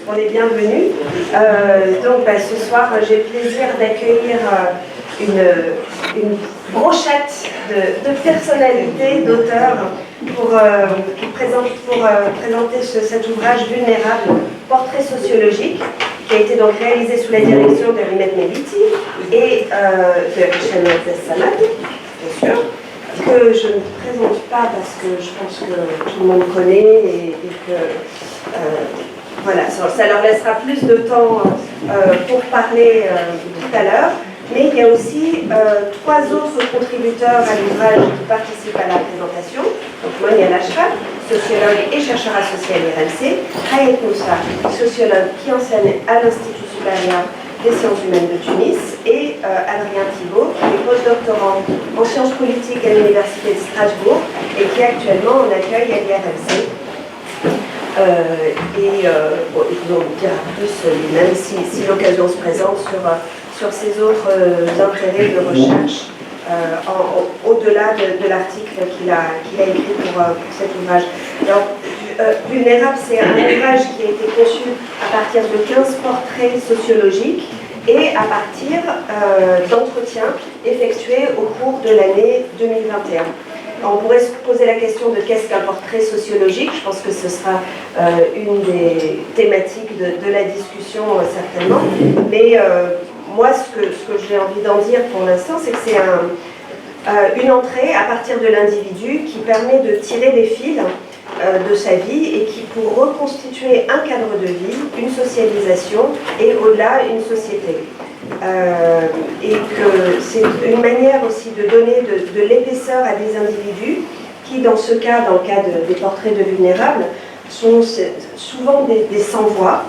pour les bienvenus. Ce soir, j'ai le plaisir d'accueillir une brochette de personnalités, d'auteurs, pour présenter cet ouvrage vulnérable, portrait sociologique, qui a été donc réalisé sous la direction de Rimet Meliti et de Hicham Abdessamad, bien sûr, que je ne présente pas parce que je pense que tout le monde connaît et que voilà, ça leur laissera plus de temps pour parler tout à l'heure. Mais il y a aussi trois autres contributeurs à l'ouvrage qui participent à la présentation. Donc Monia Lachraf, sociologue et chercheur associé à l'IRMC, Hayet Moussa, sociologue qui enseigne à l'Institut supérieur des sciences humaines de Tunis, et Adrien Thibault, qui est postdoctorant en sciences politiques à l'Université de Strasbourg et qui est actuellement en accueil à l'IRMC. Ils vont vous dire plus lui-même si l'occasion se présente sur ses autres intérêts de recherche, au-delà de l'article qu'il a écrit pour cet ouvrage. Alors, Vulnérable, c'est un ouvrage qui a été conçu à partir de 15 portraits sociologiques et à partir d'entretiens effectués au cours de l'année 2021. On pourrait se poser la question de qu'est-ce qu'un portrait sociologique. Je pense que ce sera une des thématiques de la discussion certainement. Mais moi, ce que j'ai envie d'en dire pour l'instant, c'est que c'est une entrée à partir de l'individu qui permet de tirer les fils de sa vie et qui, pour reconstituer un cadre de vie, une socialisation et au-delà une société. Et que c'est une manière aussi de donner de l'épaisseur à des individus qui, dans ce cas, dans le cas des portraits de vulnérables, sont souvent des sans-voix,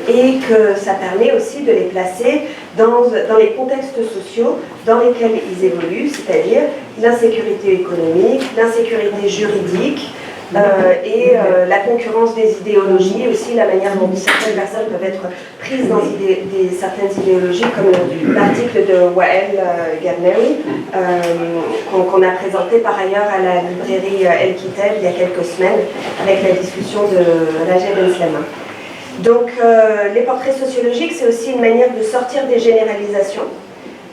et que ça permet aussi de les placer dans les contextes sociaux dans lesquels ils évoluent, c'est-à-dire l'insécurité économique, l'insécurité juridique, et la concurrence des idéologies, aussi la manière dont certaines personnes peuvent être prises dans certaines idéologies, comme l'article de Wael Gabnaoui, qu'on a présenté par ailleurs à la librairie El Kitab il y a quelques semaines, avec la discussion de Rajab Ben Slama. Donc les portraits sociologiques, c'est aussi une manière de sortir des généralisations,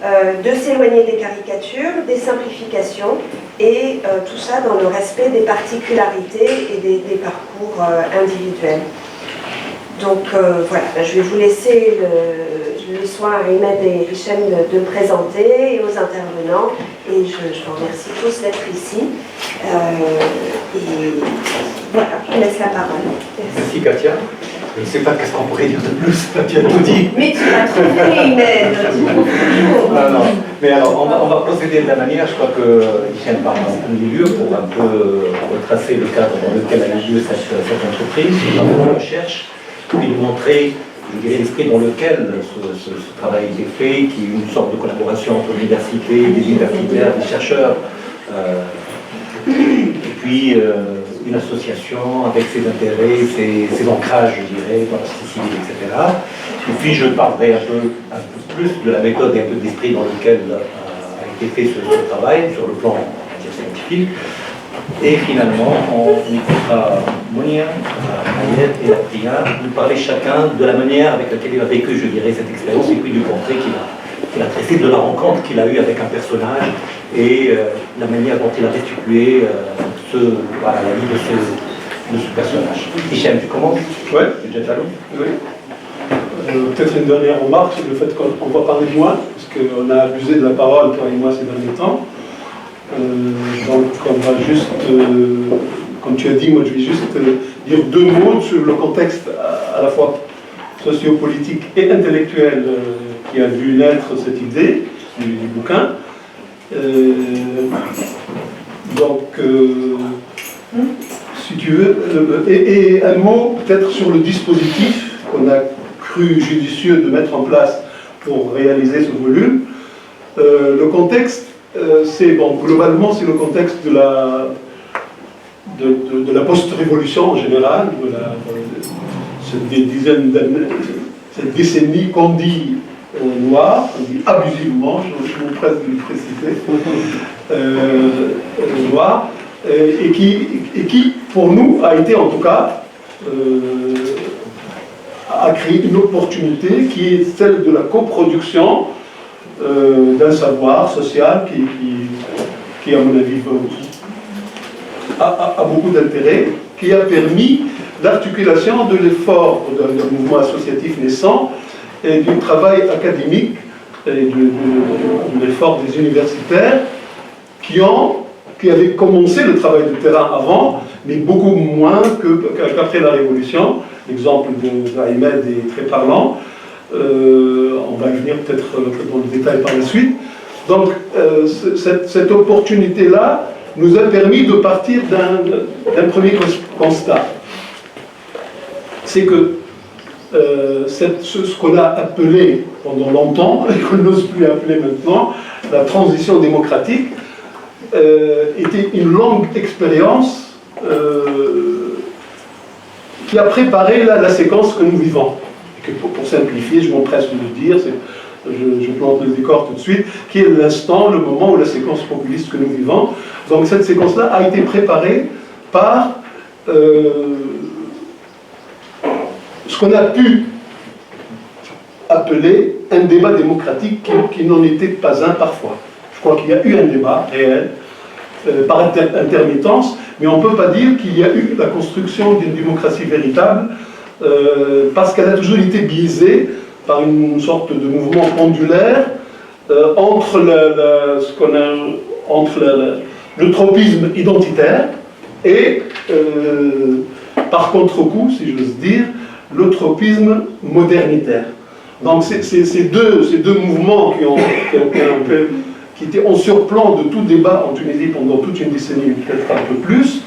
de s'éloigner des caricatures, des simplifications, et tout ça dans le respect des particularités et des parcours individuels. Donc voilà, je vais vous laisser le soin à Rimet et Hicham de me présenter, et aux intervenants, et je vous remercie tous d'être ici. Et voilà, je vous laisse la parole. Merci Katia. Je ne sais pas qu'est-ce qu'on pourrait dire de plus, tu as tout dit. Mais tu m'as trouvé une aide. Non. Mais alors, on va procéder de la manière, je crois que Hicham parle en premier lieu pour un peu retracer le cadre dans lequel a eu lieu cette entreprise, la recherche, puis nous montrer, je dirais, l'esprit dans lequel ce travail a été fait, qui est une sorte de collaboration entre l'université, des universitaires, des chercheurs, et puis une association avec ses intérêts, ses ancrages, je dirais, dans la société civile, etc. Et puis je parlerai un peu plus de la méthode et un peu de l'esprit dans lequel a été fait ce travail, sur le plan scientifique. Et finalement, on écoutera Monia, Hayet et Adrien nous parler chacun de la manière avec laquelle il a vécu, je dirais, cette expérience, et puis du portrait qu'il a tracé, de la rencontre qu'il a eue avec un personnage, et la manière dont il a restitué la vie de ce personnage. Hicham, tu commences? Oui. Oui. Peut-être une dernière remarque sur le fait qu'on va parler de moi, parce qu'on a abusé de la parole, toi et moi, ces derniers temps. Donc on va juste, comme tu as dit, moi je vais juste dire deux mots sur le contexte à la fois sociopolitique et intellectuel qui a vu naître cette idée du bouquin. Si tu veux, et un mot peut-être sur le dispositif qu'on a cru judicieux de mettre en place pour réaliser ce volume. Le contexte, globalement, c'est le contexte de la post-révolution en général, cette décennie qu'on dit noire, on dit abusivement, je me presse de le préciser, noire, et qui, pour nous, a été en tout cas a créé une opportunité qui est celle de la coproduction d'un savoir social qui à mon avis, a beaucoup d'intérêt, qui a permis l'articulation de l'effort d'un mouvement associatif naissant et du travail académique et de l'effort des universitaires qui avaient commencé le travail de terrain avant, mais beaucoup moins qu'après la Révolution. L'exemple de Ahmed est très parlant. On va y venir peut-être dans le détail par la suite. Donc, cette opportunité-là nous a permis de partir d'un premier constat. C'est que ce qu'on a appelé pendant longtemps, et qu'on n'ose plus appeler maintenant, la transition démocratique, était une longue expérience qui a préparé la séquence que nous vivons. Et que pour simplifier, je m'empresse de le dire, je plante le décor tout de suite, qui est l'instant, le moment où la séquence populiste que nous vivons. Donc cette séquence-là a été préparée par ce qu'on a pu appeler un débat démocratique qui n'en était pas un parfois. Je crois qu'il y a eu un débat réel, par intermittence, mais on ne peut pas dire qu'il y a eu la construction d'une démocratie véritable, parce qu'elle a toujours été biaisée par une sorte de mouvement pendulaire entre le tropisme identitaire et, par contre-coup, si j'ose dire, le tropisme modernitaire. Donc ces deux mouvements qui étaient en surplomb de tout débat en Tunisie pendant toute une décennie, peut-être un peu plus,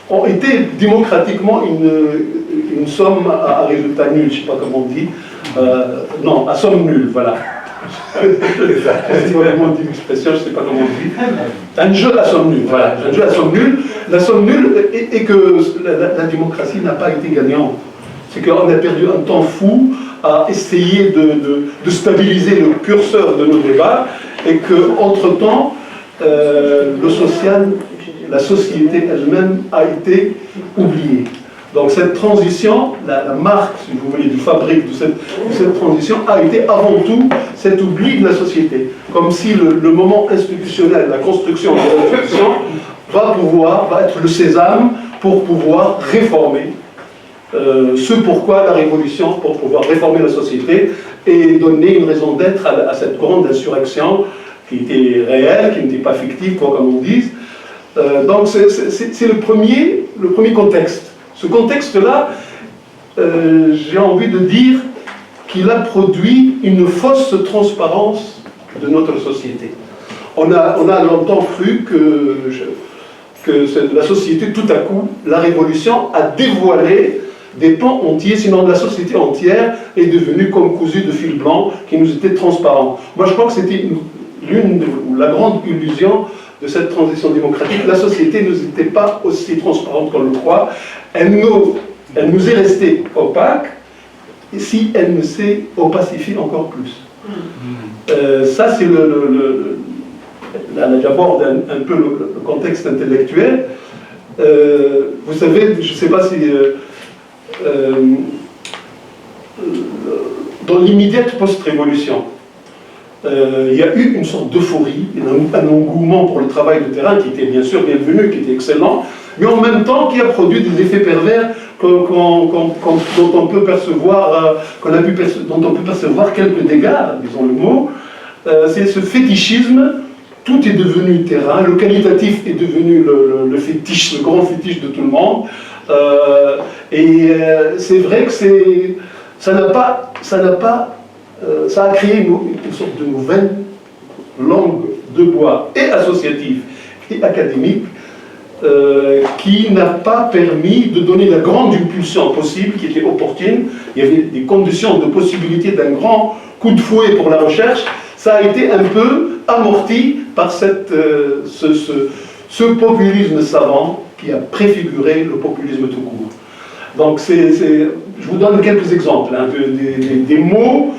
ont été démocratiquement une somme à résultat nul, je ne sais pas comment on dit, non, à somme nulle, voilà. Je ne sais pas comment on dit l'expression, je ne sais pas comment on dit. Un jeu à somme nulle, voilà, un jeu à somme nulle. La somme nulle est que la démocratie n'a pas été gagnante. C'est qu'on a perdu un temps fou à essayer de stabiliser le curseur de nos débats et qu'entre-temps, le social, la société elle-même a été oubliée. Donc cette transition, la marque, si vous voulez, du fabrique de cette transition a été avant tout cet oubli de la société. Comme si le moment institutionnel, la construction de l'institution, va être le sésame pour pouvoir réformer ce pourquoi la révolution, pour pouvoir réformer la société et donner une raison d'être à cette grande insurrection qui était réelle, qui n'était pas fictive, quoi comme on dise. Donc c'est le premier contexte. Ce contexte-là, j'ai envie de dire qu'il a produit une fausse transparence de notre société. On a longtemps cru que la société, tout à coup, la révolution a dévoilé des pans entiers, sinon la société entière est devenue comme cousue de fil blanc qui nous était transparent. Moi, je crois que c'était la grande illusion de cette transition démocratique. La société ne nous était pas aussi transparente qu'on le croit. Elle nous est restée opaque, si elle ne s'est opacifiée encore plus. Ça, c'est j'aborde un peu le contexte intellectuel. Vous savez, je ne sais pas si dans l'immédiate post-révolution, il y a eu une sorte d'euphorie, un engouement pour le travail de terrain qui était bien sûr bienvenu, qui était excellent, mais en même temps qui a produit des effets pervers dont on peut percevoir, dont on peut percevoir quelques dégâts, disons le mot. C'est ce fétichisme. Tout est devenu terrain, le qualitatif est devenu le fétiche, le grand fétiche de tout le monde. C'est vrai que ça a créé une sorte de nouvelle langue de bois, et associative et académique, qui n'a pas permis de donner la grande impulsion possible, qui était opportune. Il y avait des conditions de possibilité d'un grand coup de fouet pour la recherche. Ça a été un peu amorti par ce populisme savant qui a préfiguré le populisme tout court. Donc je vous donne quelques exemples, hein, des mots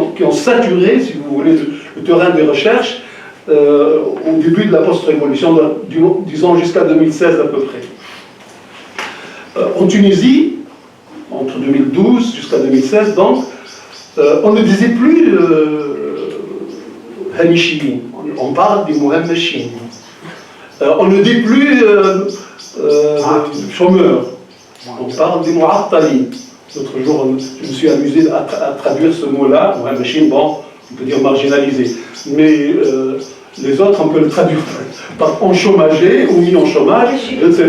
qui ont saturé, si vous voulez, le terrain des recherches au début de la post-révolution, disons jusqu'à 2016 à peu près. En Tunisie, entre 2012 jusqu'à 2016, donc, on ne disait plus Hamishin, on parle des Muhammashin. On ne dit plus chômeurs, on parle des Mu'attalin. L'autre jour, je me suis amusé à traduire ce mot-là, Muhammashin, bon, on peut dire marginalisé. Mais les autres, on peut le traduire par enchômagé ou mis en chômage. Je ne sais,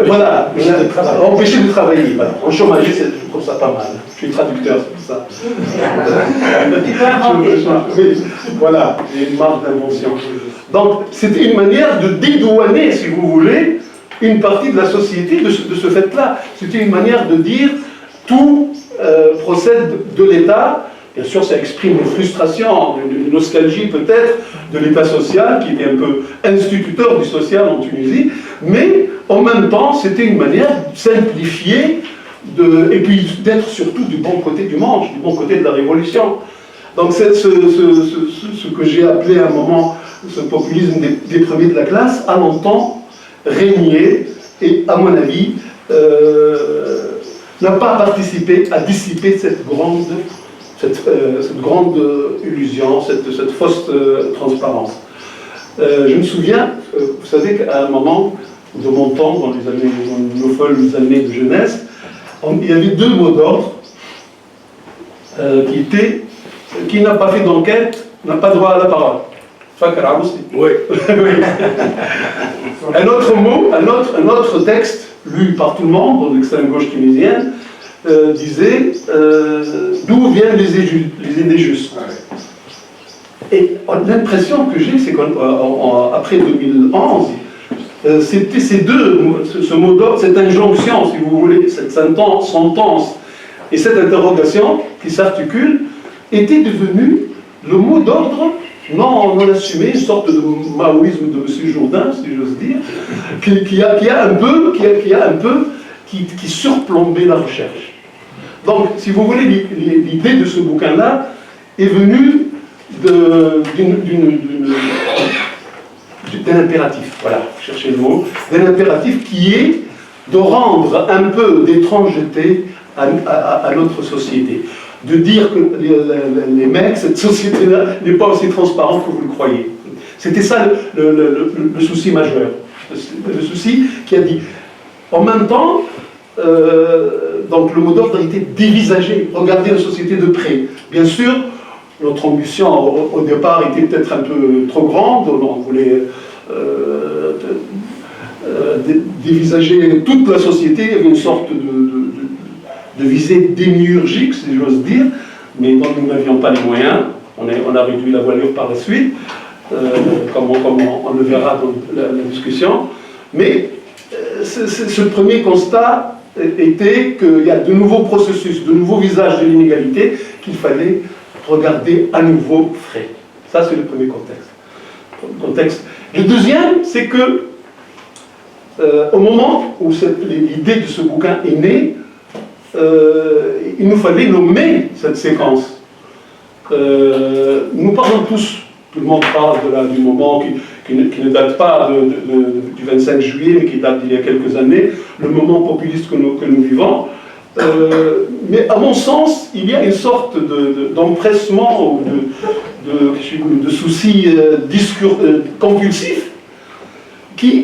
voilà, empêcher de travailler. Voilà. Enchômagé, je trouve ça pas mal. Je suis traducteur, c'est pour ça. Voilà, il y a une marque d'invention. Donc, c'était une manière de dédouaner, si vous voulez, une partie de la société de ce fait-là. C'était une manière de dire tout procède de l'État. Bien sûr, ça exprime une frustration, une nostalgie peut-être de l'État social, qui était un peu instituteur du social en Tunisie, mais en même temps, c'était une manière simplifiée, et puis d'être surtout du bon côté du manche, du bon côté de la révolution. Donc c'est ce que j'ai appelé à un moment ce populisme des premiers de la classe, a longtemps régné, et à mon avis, n'a pas participé à dissiper cette grande illusion, cette fausse transparence. Je me souviens, vous savez qu'à un moment de mon temps, dans nos folles années de jeunesse, il y avait deux mots d'ordre qui n'a pas fait d'enquête, n'a pas droit à la parole. Fakra aussi. Oui. Un autre texte, lu par tout le monde, dans l'extrême gauche tunisienne, disait d'où viennent les idées justes. Et l'impression que j'ai, c'est qu'après 2011, c'était ce mot d'ordre, cette injonction, si vous voulez, cette sentence et cette interrogation qui s'articule, était devenu le mot d'ordre non assumé, une sorte de maoïsme de M. Jourdain, si j'ose dire, qui surplombait la recherche. Donc, si vous voulez, l'idée de ce bouquin-là est venue d'un impératif, voilà, cherchez le mot, d'un impératif qui est de rendre un peu d'étrangeté à notre société. De dire que les mecs, cette société-là n'est pas aussi transparente que vous le croyez. C'était ça le souci majeur. Le souci qui a dit, en même temps, donc le mot d'ordre a été dévisagé, regarder la société de près. Bien sûr, notre ambition au départ était peut-être un peu trop grande, on voulait dévisager toute la société, il y avait une sorte de visée démiurgique, si j'ose dire, mais dont nous n'avions pas les moyens. On a réduit la voilure par la suite, comme on le verra dans la discussion. Mais ce premier constat était qu'il y a de nouveaux processus, de nouveaux visages de l'inégalité qu'il fallait regarder à nouveau frais. Ça, c'est le premier contexte. Le deuxième, c'est que au moment où l'idée de ce bouquin est née, il nous fallait nommer cette séquence. Nous parlons tous, tout le monde parle du moment qui ne date pas du 25 juillet, mais qui date d'il y a quelques années, le moment populiste que nous vivons. Mais à mon sens, il y a une sorte d'empressement ou de souci compulsif qui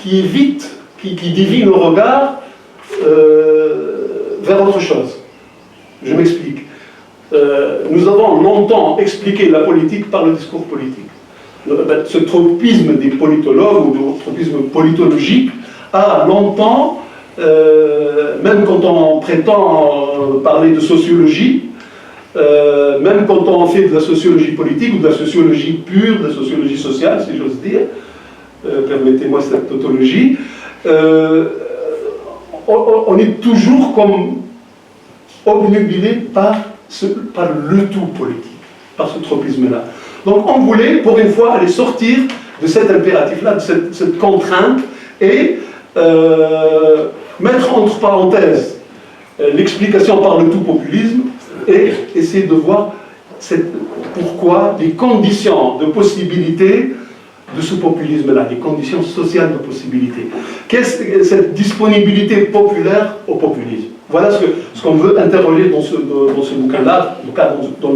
évite, qui dévie nos regards vers autre chose. Je m'explique. Nous avons longtemps expliqué la politique par le discours politique. Ce tropisme des politologues ou le tropisme politologique a longtemps, même quand on prétend parler de sociologie, même quand on fait de la sociologie politique ou de la sociologie pure, de la sociologie sociale, si j'ose dire, permettez-moi cette tautologie, on est toujours comme obnubilé par le tout politique, par ce tropisme-là. Donc on voulait, pour une fois, aller sortir de cet impératif-là, de cette contrainte, et mettre entre parenthèses l'explication par le tout populisme, et essayer de voir pourquoi les conditions de possibilité de ce populisme-là, des conditions sociales de possibilité. Qu'est-ce que cette disponibilité populaire au populisme? Voilà ce qu'on veut interroger dans ce bouquin-là, dans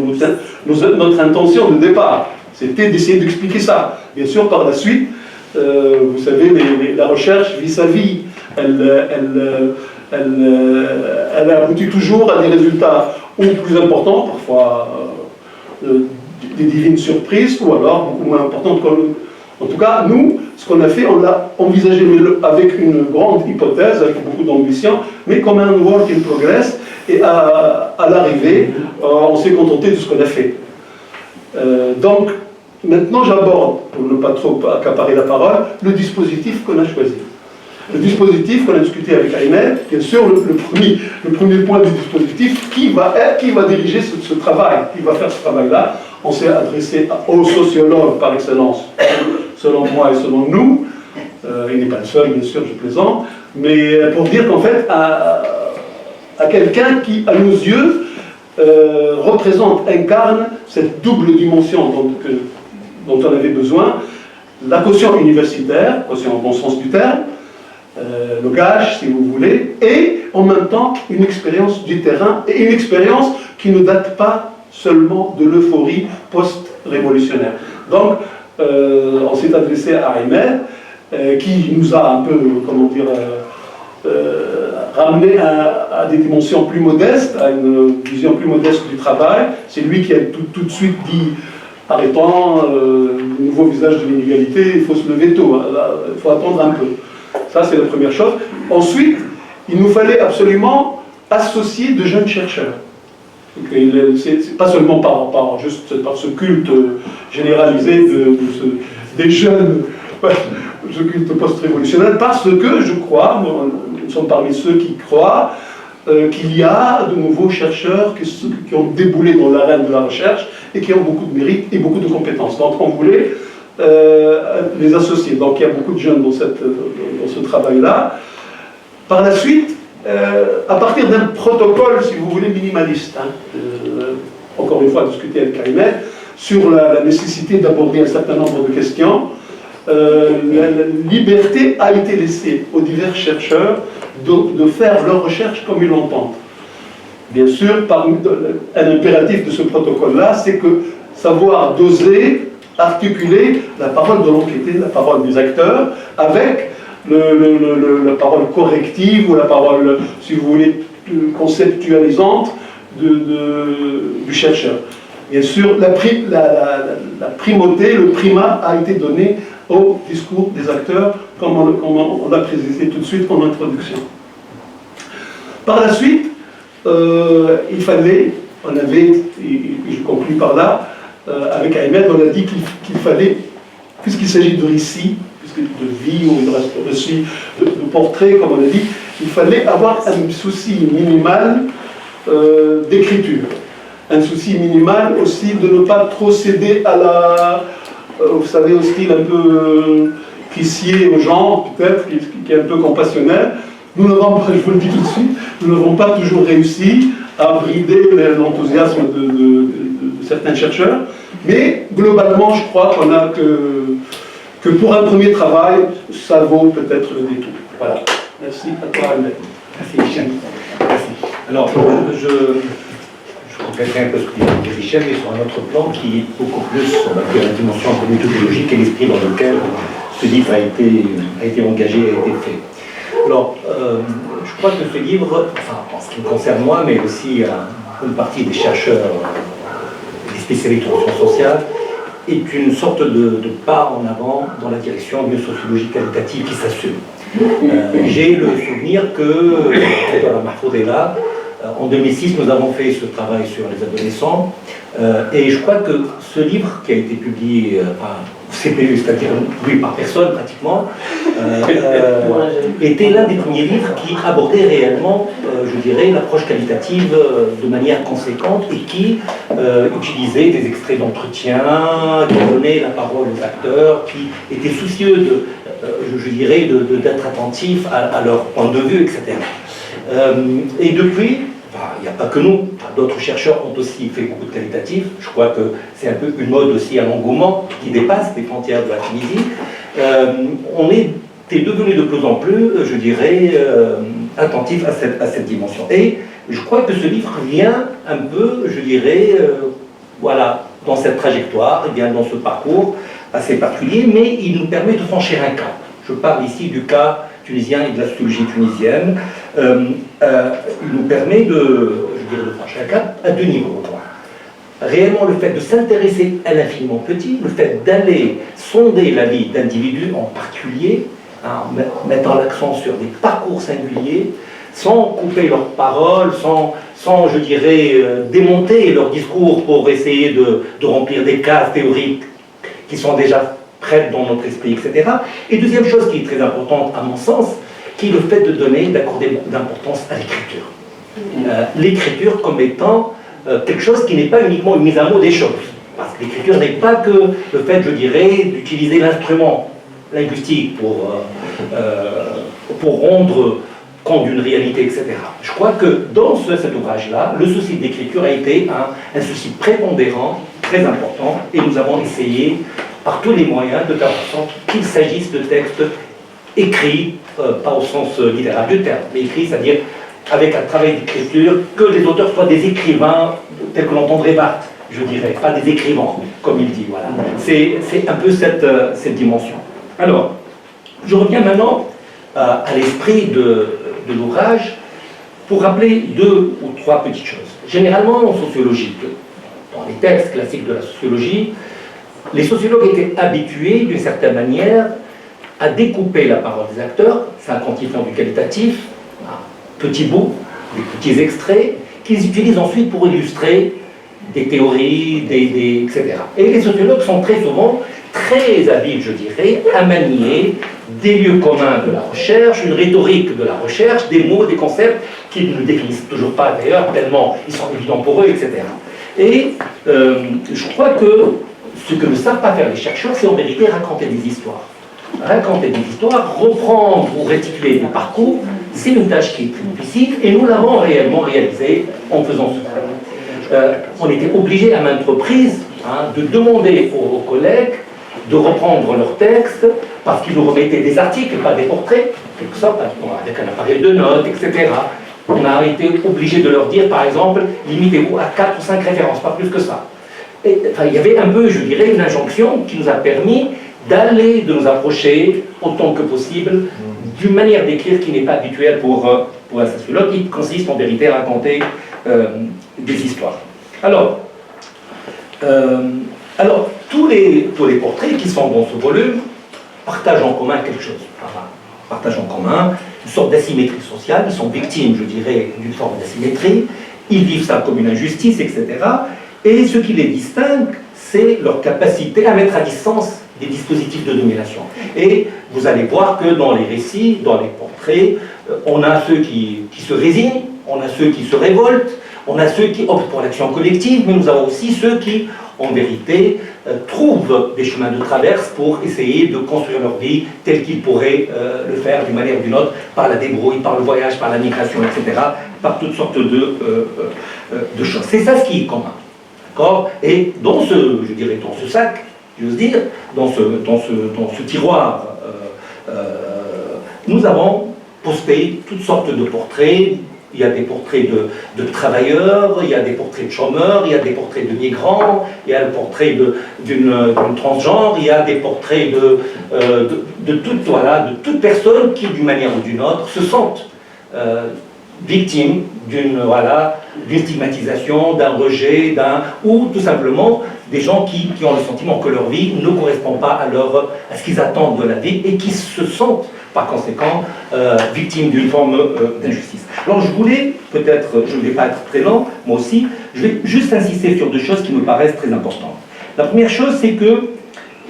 notre intention de départ. C'était d'essayer d'expliquer ça. Bien sûr, par la suite, vous savez, la recherche vit sa vie. Elle aboutit toujours à des résultats ou plus importants, parfois des divines surprises, ou alors beaucoup moins importantes. En tout cas, nous, ce qu'on a fait, on l'a envisagé avec une grande hypothèse, avec beaucoup d'ambition, mais comme un work in progress, et à l'arrivée, on s'est contenté de ce qu'on a fait. Donc, maintenant, j'aborde, pour ne pas trop accaparer la parole, le dispositif qu'on a choisi. Le dispositif qu'on a discuté avec Aymed, bien sûr, le premier point du dispositif, qui va diriger ce travail, qui va faire ce travail-là. On s'est adressé aux sociologues par excellence, selon moi et selon nous. Il n'est pas le seul, bien sûr, je plaisante, mais pour dire qu'en fait, à quelqu'un qui, à nos yeux, incarne cette double dimension dont on avait besoin, la quotient universitaire, quotient au bon sens du terme, le gage, si vous voulez, et en même temps une expérience du terrain, et une expérience qui ne date pas seulement de l'euphorie post-révolutionnaire. Donc, on s'est adressé à Aymed, qui nous a un peu, comment dire, ramené à des dimensions plus modestes, à une vision plus modeste du travail. C'est lui qui a tout de suite dit arrêtons, le nouveau visage de l'inégalité, il faut se lever tôt, il faut attendre un peu. Ça, c'est la première chose. Ensuite, il nous fallait absolument associer de jeunes chercheurs. C'est pas seulement par ce culte généralisé des jeunes, ce culte post-révolutionnaire, parce que je crois, nous sommes parmi ceux qui croient qu'il y a de nouveaux chercheurs qui ont déboulé dans l'arène de la recherche et qui ont beaucoup de mérite et beaucoup de compétences. Donc on voulait les associer. Donc il y a beaucoup de jeunes dans ce travail-là. Par la suite, à partir d'un protocole, si vous voulez, minimaliste, encore une fois discuté avec Aymed, sur la nécessité d'aborder un certain nombre de questions, la liberté a été laissée aux divers chercheurs de faire leurs recherches comme ils l'entendent. Bien sûr, un impératif de ce protocole-là, c'est que savoir doser, articuler la parole de l'enquêté, la parole des acteurs, avec la parole corrective ou la parole, si vous voulez, conceptualisante du chercheur. Bien sûr, la primauté, le primat a été donné au discours des acteurs, comme on l'a précisé tout de suite en introduction. Par la suite, il fallait, et je conclus par là, avec Aymed, on a dit qu'il fallait, puisqu'il s'agit de récits, de vie ou de récits, de portraits, comme on a dit, il fallait avoir un souci minimal d'écriture. Un souci minimal aussi de ne pas trop céder à vous savez, au style un peu crissier au genre, peut-être, qui est un peu compassionnel. Nous n'avons pas, je vous le dis tout de suite, nous n'avons pas toujours réussi à brider l'enthousiasme de certains chercheurs, mais globalement, je crois qu'on a que pour un premier travail, ça vaut peut-être le détour. Voilà. Merci à toi, Ahmed. Merci, Hichem. Merci. Alors, je compléterai un peu ce que dit Hichem, mais sur un autre plan qui est beaucoup plus, on va dire, la dimension un peu méthodologique et l'esprit dans lequel ce livre a été engagé, a été fait. Alors, je crois que ce livre, enfin, en ce qui me concerne moi, mais aussi une partie des chercheurs, des spécialistes en sciences sociales, est une sorte de pas en avant dans la direction d'une sociologie qualitative qui s'assume. J'ai le souvenir que, Mahfoud est là, en 2006, nous avons fait ce travail sur les adolescents, et je crois que ce livre qui a été publié par CPU, c'est-à-dire lu par personne pratiquement, était l'un des premiers livres qui abordait réellement, je dirais, l'approche qualitative de manière conséquente et qui utilisait des extraits d'entretien, qui donnait la parole aux acteurs, qui étaient soucieux je dirais, d'être attentifs à leur point de vue, etc. Et depuis, il n'y a pas que nous, d'autres chercheurs ont aussi fait beaucoup de qualitatifs. Je crois que c'est un peu une mode aussi, un engouement qui dépasse les frontières de la Tunisie. On est devenu de plus en plus, je dirais, attentif à cette dimension. Et je crois que ce livre vient un peu, je dirais, voilà, dans cette trajectoire, il vient dans ce parcours assez particulier, mais il nous permet de franchir un cap. Je parle ici du cas tunisien et de la sociologie tunisienne. Il nous permet de franchir un cap à deux niveaux. Réellement, le fait de s'intéresser à l'infiniment petit, le fait d'aller sonder la vie d'individus en particulier, en mettant l'accent sur des parcours singuliers, sans couper leurs paroles, sans je dirais, démonter leur discours pour essayer de remplir des cases théoriques qui sont déjà prêtes dans notre esprit, etc. Et deuxième chose qui est très importante à mon sens, qui est le fait d'accorder beaucoup d'importance à l'écriture. L'écriture comme étant quelque chose qui n'est pas uniquement une mise à mot des choses. Parce que l'écriture n'est pas que le fait, je dirais, d'utiliser l'instrument linguistique pour rendre compte d'une réalité, etc. Je crois que dans cet ouvrage-là, le souci de l'écriture a été un souci prépondérant, très important, et nous avons essayé, par tous les moyens, de faire en sorte qu'il s'agisse de textes écrits, pas au sens littéral du terme, mais écrits, c'est-à-dire avec un travail d'écriture, que les auteurs soient des écrivains, tels que l'entendrait Barthes, je dirais, pas des écrivains, comme il dit. Voilà. C'est un peu cette dimension. Alors, je reviens maintenant à l'esprit de l'ouvrage pour rappeler deux ou trois petites choses. Généralement, en sociologie, dans les textes classiques de la sociologie, les sociologues étaient habitués, d'une certaine manière, à découper la parole des acteurs, c'est un quantifiant du qualitatif, petits bouts, des petits extraits, qu'ils utilisent ensuite pour illustrer des théories, etc. Et les sociologues sont très souvent très habiles, je dirais, à manier des lieux communs de la recherche, une rhétorique de la recherche, des mots, des concepts qu'ils ne définissent toujours pas d'ailleurs, tellement ils sont évidents pour eux, etc. Et je crois que ce que ne savent pas faire les chercheurs, c'est en vérité raconter des histoires. Raconter des histoires, reprendre ou restituer des parcours, c'est une tâche qui est très difficile et nous l'avons réellement réalisé en faisant cela. On était obligé à maintes reprises de demander aux collègues de reprendre leurs textes parce qu'ils nous remettaient des articles, pas des portraits, en quelque sorte, avec un appareil de notes, etc. On a été obligé de leur dire, par exemple, limitez-vous à 4 ou 5 références, pas plus que ça. Et, enfin, il y avait un peu, je dirais, une injonction qui nous a permis de nous approcher autant que possible d'une manière d'écrire qui n'est pas habituelle pour un sociologue, qui consiste en vérité à raconter des histoires. Alors tous les portraits qui sont dans ce volume partagent en commun quelque chose. Partagent en commun une sorte d'asymétrie sociale, ils sont victimes, je dirais, d'une forme d'asymétrie, ils vivent ça comme une injustice, etc. Et ce qui les distingue, c'est leur capacité à mettre à distance des dispositifs de domination. Et vous allez voir que dans les récits, dans les portraits, on a ceux qui se résignent, on a ceux qui se révoltent, on a ceux qui optent pour l'action collective, mais nous avons aussi ceux qui, en vérité, trouvent des chemins de traverse pour essayer de construire leur vie telle qu'ils pourraient le faire d'une manière ou d'une autre, par la débrouille, par le voyage, par la migration, etc., par toutes sortes de choses. C'est ça ce qui est commun. D'accord ? Et dans je dirais, dans ce sac, j'ose dire, dans ce tiroir, nous avons posté toutes sortes de portraits. Il y a des portraits de travailleurs, il y a des portraits de chômeurs, il y a des portraits de migrants, il y a le portrait d'une transgenre, il y a des portraits de toute personne qui, d'une manière ou d'une autre, se sentent victimes d'une stigmatisation, d'un rejet, ou tout simplement des gens qui ont le sentiment que leur vie ne correspond pas à ce qu'ils attendent de la vie et qui se sentent par conséquent victimes d'une forme d'injustice. Alors je voulais, peut-être, je ne vais pas être très lent, moi aussi, je vais juste insister sur deux choses qui me paraissent très importantes. La première chose, c'est que,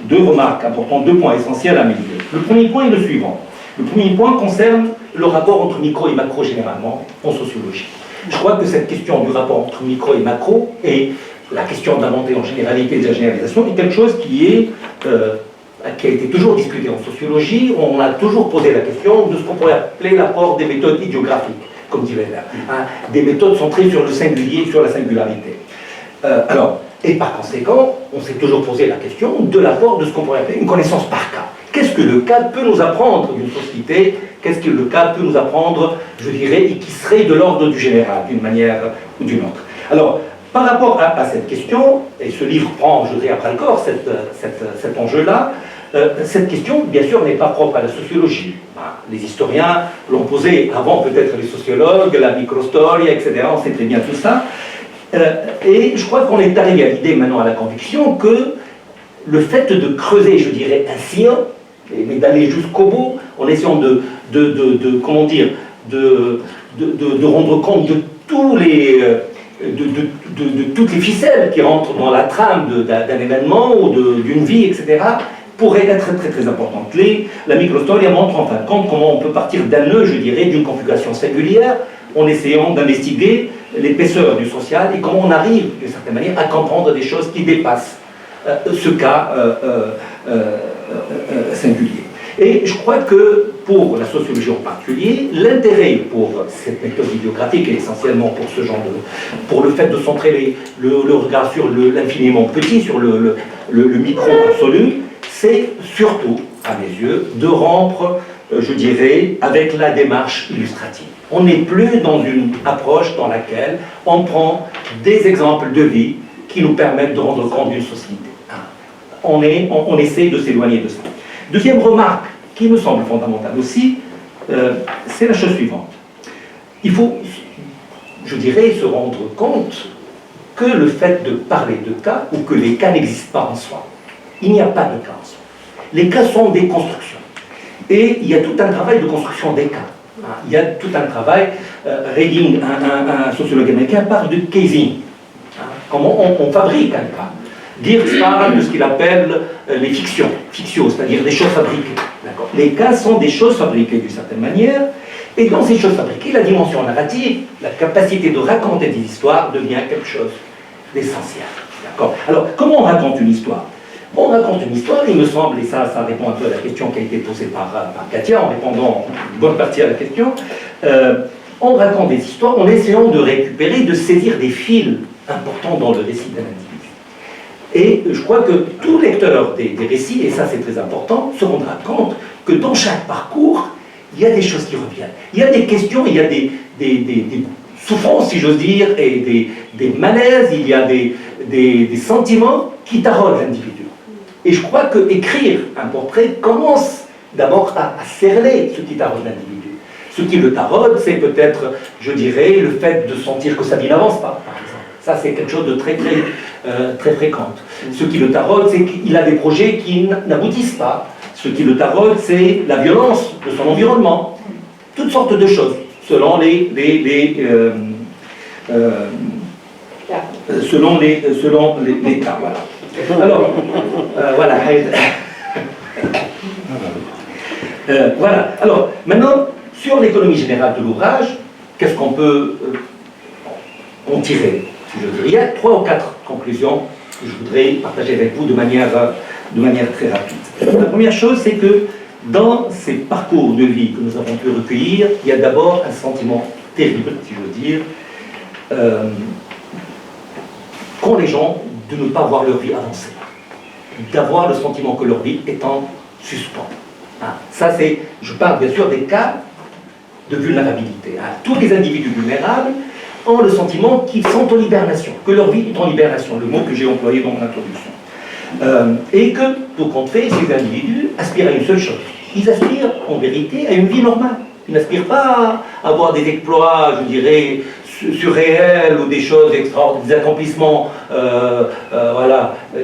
deux remarques importantes, deux points essentiels à mes yeux. Le premier point est le suivant. Le premier point concerne le rapport entre micro et macro généralement en sociologie. Je crois que cette question du rapport entre micro et macro et la question d'inventer en généralité de la généralisation est quelque chose qui a été toujours discuté en sociologie. On a toujours posé la question de ce qu'on pourrait appeler l'apport des méthodes idiographiques. comme dirait là, hein, des méthodes centrées sur le singulier, sur la singularité. Et par conséquent, on s'est toujours posé la question de l'apport de ce qu'on pourrait appeler une connaissance par cas. Qu'est-ce que le cas peut nous apprendre d'une société? Qu'est-ce que le cas peut nous apprendre, je dirais, et qui serait de l'ordre du général, d'une manière ou d'une autre? Alors, par rapport à cette question, et ce livre prend, je dirais, à bras-le-corps cet enjeu-là, cette question, bien sûr, n'est pas propre à la sociologie. Les historiens l'ont posée avant peut-être les sociologues, la microstoria, etc. On sait très bien tout ça. Et je crois qu'on est arrivé à l'idée maintenant, à la conviction, que le fait de creuser, je dirais, un sillon, mais d'aller jusqu'au bout, en essayant comment dire, de rendre compte de tous les... de toutes les ficelles qui rentrent dans la trame d'un événement ou d'une vie, etc., pourrait être très très importante. La microstoria montre en fin de compte comment on peut partir d'un nœud, je dirais, d'une configuration singulière, en essayant d'investiguer l'épaisseur du social et comment on arrive, d'une certaine manière, à comprendre des choses qui dépassent ce cas singulier. Et je crois que pour la sociologie en particulier, l'intérêt pour cette méthode bibliographique et essentiellement pour ce genre pour le fait de centrer le regard sur l'infiniment petit, sur le micro absolu, c'est surtout, à mes yeux, de rompre, je dirais, avec la démarche illustrative. On n'est plus dans une approche dans laquelle on prend des exemples de vie qui nous permettent de rendre compte d'une société. On essaie de s'éloigner de ça. Deuxième remarque, qui me semble fondamentale aussi, c'est la chose suivante. Il faut, je dirais, se rendre compte que le fait de parler de cas, ou que les cas n'existent pas en soi, il n'y a pas de cas en soi. Les cas sont des constructions. Et il y a tout un travail de construction des cas. Il y a tout un travail, Reding, un sociologue américain, parle de casing. Comment on fabrique un cas. Dirks parle de ce qu'il appelle les fictions, c'est-à-dire des choses fabriquées. Les cas sont des choses fabriquées d'une certaine manière, et dans ces choses fabriquées, la dimension narrative, la capacité de raconter des histoires devient quelque chose d'essentiel. Alors, comment on raconte une histoire? On raconte une histoire, il me semble, et ça répond un peu à la question qui a été posée par Katia, en répondant une bonne partie à la question, on raconte des histoires en essayant de récupérer, de saisir des fils importants dans le récit d'un individu. Et je crois que tout lecteur des récits, et ça c'est très important, se rendra compte que dans chaque parcours, il y a des choses qui reviennent. Il y a des questions, il y a des souffrances, si j'ose dire, et des malaises, il y a des sentiments qui taraudent l'individu. Et je crois qu'écrire un portrait commence d'abord à cerner ce qui taraude l'individu. Ce qui le taraude, c'est peut-être, je dirais, le fait de sentir que sa vie n'avance pas, par exemple. Ça, c'est quelque chose de très fréquent. Ce qui le taraude, c'est qu'il a des projets qui n'aboutissent pas. Ce qui le taraude, c'est la violence de son environnement. Toutes sortes de choses, selon les cas. Voilà. Alors, voilà. Voilà. Alors, maintenant, sur l'économie générale de l'ouvrage, qu'est-ce qu'on peut en tirer? Il y a 3 ou 4 conclusions que je voudrais partager avec vous de manière très rapide. La première chose, c'est que dans ces parcours de vie que nous avons pu recueillir, il y a d'abord un sentiment terrible, si je veux dire, qu'ont les gens de ne pas voir leur vie avancer, d'avoir le sentiment que leur vie est en suspens. Ça, c'est, je parle bien sûr des cas de vulnérabilité. Tous les individus vulnérables ont le sentiment qu'ils sont en hibernation, que leur vie est en hibernation, le mot que j'ai employé dans mon introduction. Et que, tout compte fait, ces individus aspirent à une seule chose. Ils aspirent, en vérité, à une vie normale. Ils n'aspirent pas à avoir des exploits, je dirais, surréels ou des choses extraordinaires, des accomplissements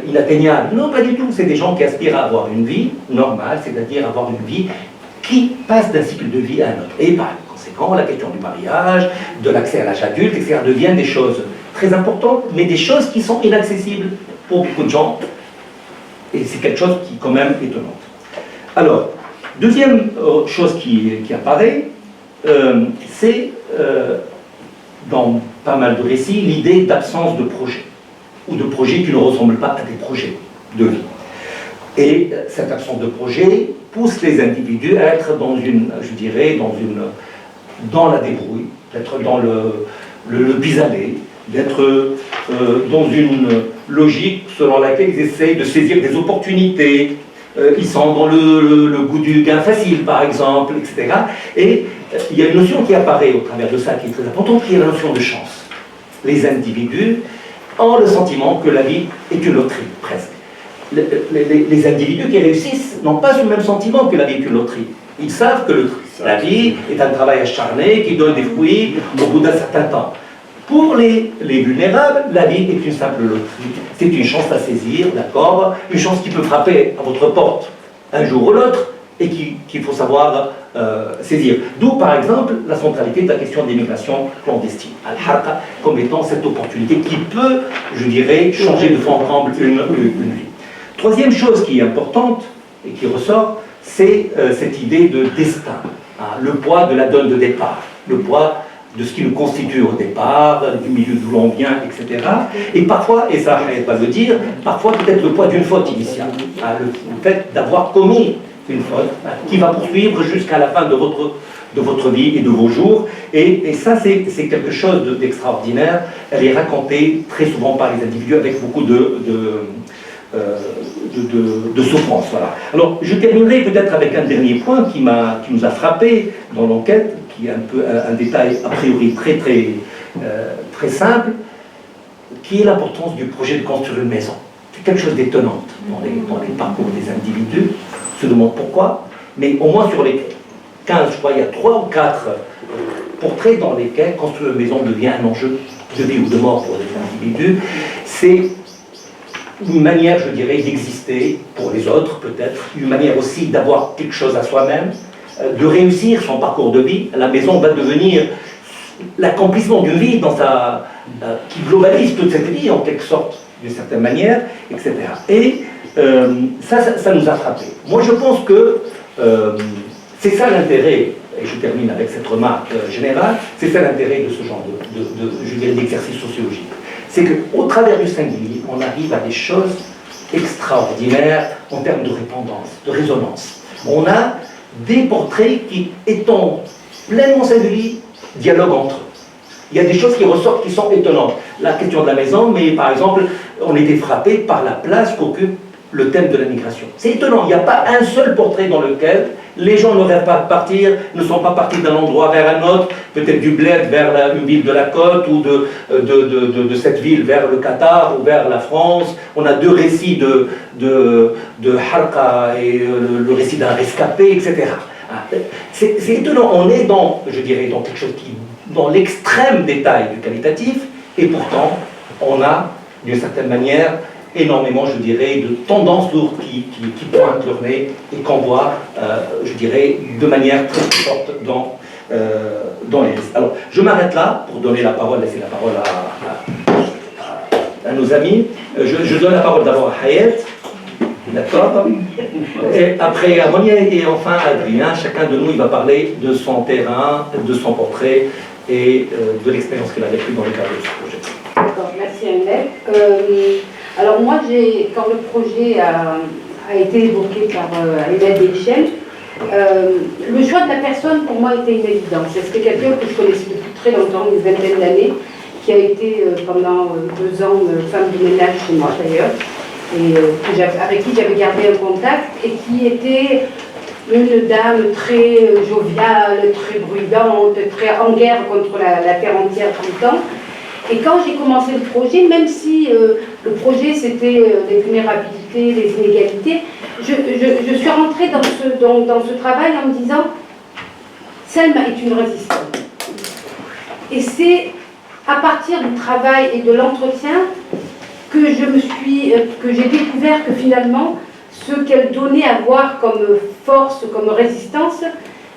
inatteignables. Non, pas du tout. C'est des gens qui aspirent à avoir une vie normale, c'est-à-dire avoir une vie qui passe d'un cycle de vie à un autre. Et par conséquent, la question du mariage, de l'accès à l'âge adulte, etc., deviennent des choses très importantes, mais des choses qui sont inaccessibles pour beaucoup de gens. Et c'est quelque chose qui est quand même étonnant. Alors, deuxième chose qui apparaît, c'est dans pas mal de récits, l'idée d'absence de projet, ou de projets qui ne ressemblent pas à des projets de vie. Et cette absence de projet pousse les individus à être dans une, je dirais, dans une dans la débrouille, d'être dans le pis-aller, d'être dans une logique selon laquelle ils essayent de saisir des opportunités, ils sont dans le goût du gain facile, par exemple, etc. Et il y a une notion qui apparaît au travers de ça, qui est très importante, qui est la notion de chance. Les individus ont le sentiment que la vie est une loterie, presque. Les individus qui réussissent n'ont pas ce même sentiment que la vie est une loterie. Ils savent que la vie est un travail acharné qui donne des fruits au bout d'un certain temps. Pour les vulnérables, la vie est une simple loterie. C'est une chance à saisir, d'accord? Une chance qui peut frapper à votre porte un jour ou l'autre et qu'il faut savoir saisir. D'où, par exemple, la centralité de la question de l'immigration clandestine. Al-Harqa comme étant cette opportunité qui peut, je dirais, changer de fond en comble une vie. Troisième chose qui est importante et qui ressort, c'est cette idée de destin. Le poids de la donne de départ. Le poids de ce qui nous constitue au départ, du milieu d'où l'on vient, etc. Et parfois, et ça je n'arrête pas de le dire, parfois peut-être le poids d'une faute initiale. Le fait d'avoir commis une faute qui va poursuivre jusqu'à la fin de votre vie et de vos jours. Et ça, c'est quelque chose d'extraordinaire. Elle est racontée très souvent par les individus avec beaucoup de souffrance. Voilà. Alors, je terminerai peut-être avec un dernier point qui nous a frappé dans l'enquête, qui est un peu un détail a priori très simple, qui est l'importance du projet de construire une maison. C'est quelque chose d'étonnant dans les parcours des individus. On se demande pourquoi, mais au moins sur les 15, je crois, il y a 3 ou 4 portraits dans lesquels construire une maison devient un enjeu de vie ou de mort pour les individus. C'est une manière, je dirais, d'exister pour les autres, peut-être, une manière aussi d'avoir quelque chose à soi-même, de réussir son parcours de vie. La maison va devenir l'accomplissement d'une vie qui globalise toute cette vie, en quelque sorte, d'une certaine manière, etc. Et ça nous a frappé. Moi, je pense que c'est ça l'intérêt, et je termine avec cette remarque générale, c'est ça l'intérêt de ce genre je dirais, d'exercice sociologique. C'est qu'au travers du singulier, on arrive à des choses extraordinaires en termes de résonance. On a des portraits qui, étant pleinement singuliers, dialoguent entre eux. Il y a des choses qui ressortent qui sont étonnantes. La question de la maison, mais par exemple, on était frappé par la place qu'occupe le thème de la migration. C'est étonnant, il n'y a pas un seul portrait dans lequel les gens ne rêvent pas de partir, ne sont pas partis d'un endroit vers un autre, peut-être du bled vers une ville de la côte, ou de cette ville vers le Qatar, ou vers la France. On a 2 récits de Harqa et le récit d'un rescapé, etc. C'est étonnant, on est dans, je dirais, dans quelque chose qui, dans l'extrême détail du qualitatif, et pourtant, on a, d'une certaine manière, énormément, je dirais, de tendances lourdes qui pointent leur nez et qu'on voit, je dirais, de manière très forte dans les risques. Alors, je m'arrête là pour donner la parole, laisser la parole à nos amis. Je donne la parole d'abord à Hayat, d'accord? Et après à Monia et enfin à Adrien. Chacun de nous, il va parler de son terrain, de son portrait et de l'expérience qu'il a vécue dans le cadre de ce projet. D'accord, merci Ahmed. Alors moi, quand le projet a été évoqué par Ahmed Deschel, le choix de la personne pour moi était une évidence. C'était quelqu'un que je connaissais depuis très longtemps, une vingtaine d'années, qui a été pendant 2 ans femme de ménage chez moi d'ailleurs, et avec qui j'avais gardé un contact, et qui était une dame très joviale, très bruyante, très en guerre contre la terre entière tout le temps. Et quand j'ai commencé le projet, même si le projet c'était les vulnérabilités, les inégalités, je suis rentrée dans ce travail en me disant Selma est une résistante. Et c'est à partir du travail et de l'entretien que j'ai découvert que finalement ce qu'elle donnait à voir comme force, comme résistance,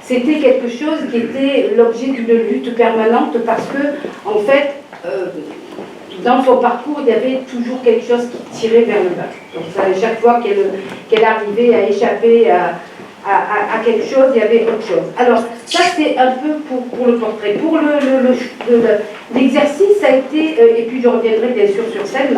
c'était quelque chose qui était l'objet d'une lutte permanente parce que, en fait, dans son parcours, il y avait toujours quelque chose qui tirait vers le bas. Donc, chaque fois qu'elle arrivait à échapper à quelque chose, il y avait autre chose. Alors, ça, c'est un peu pour le portrait. Pour l'exercice, ça a été, et puis je reviendrai bien sûr sur celle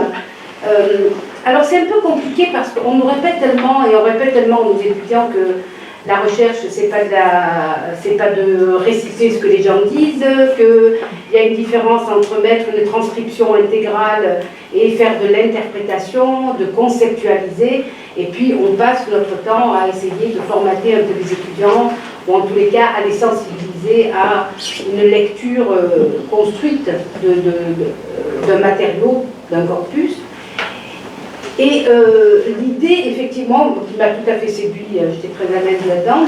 alors, c'est un peu compliqué parce qu'on nous répète tellement, et on répète tellement aux étudiants que la recherche, c'est pas de réciter ce que les gens disent, qu'il y a une différence entre mettre une transcription intégrale et faire de l'interprétation, de conceptualiser, et puis on passe notre temps à essayer de formater un peu les étudiants, ou en tous les cas à les sensibiliser à une lecture construite d'un matériau, d'un corpus. Et l'idée, effectivement, qui m'a tout à fait séduit, j'étais très à l'aise là-dedans,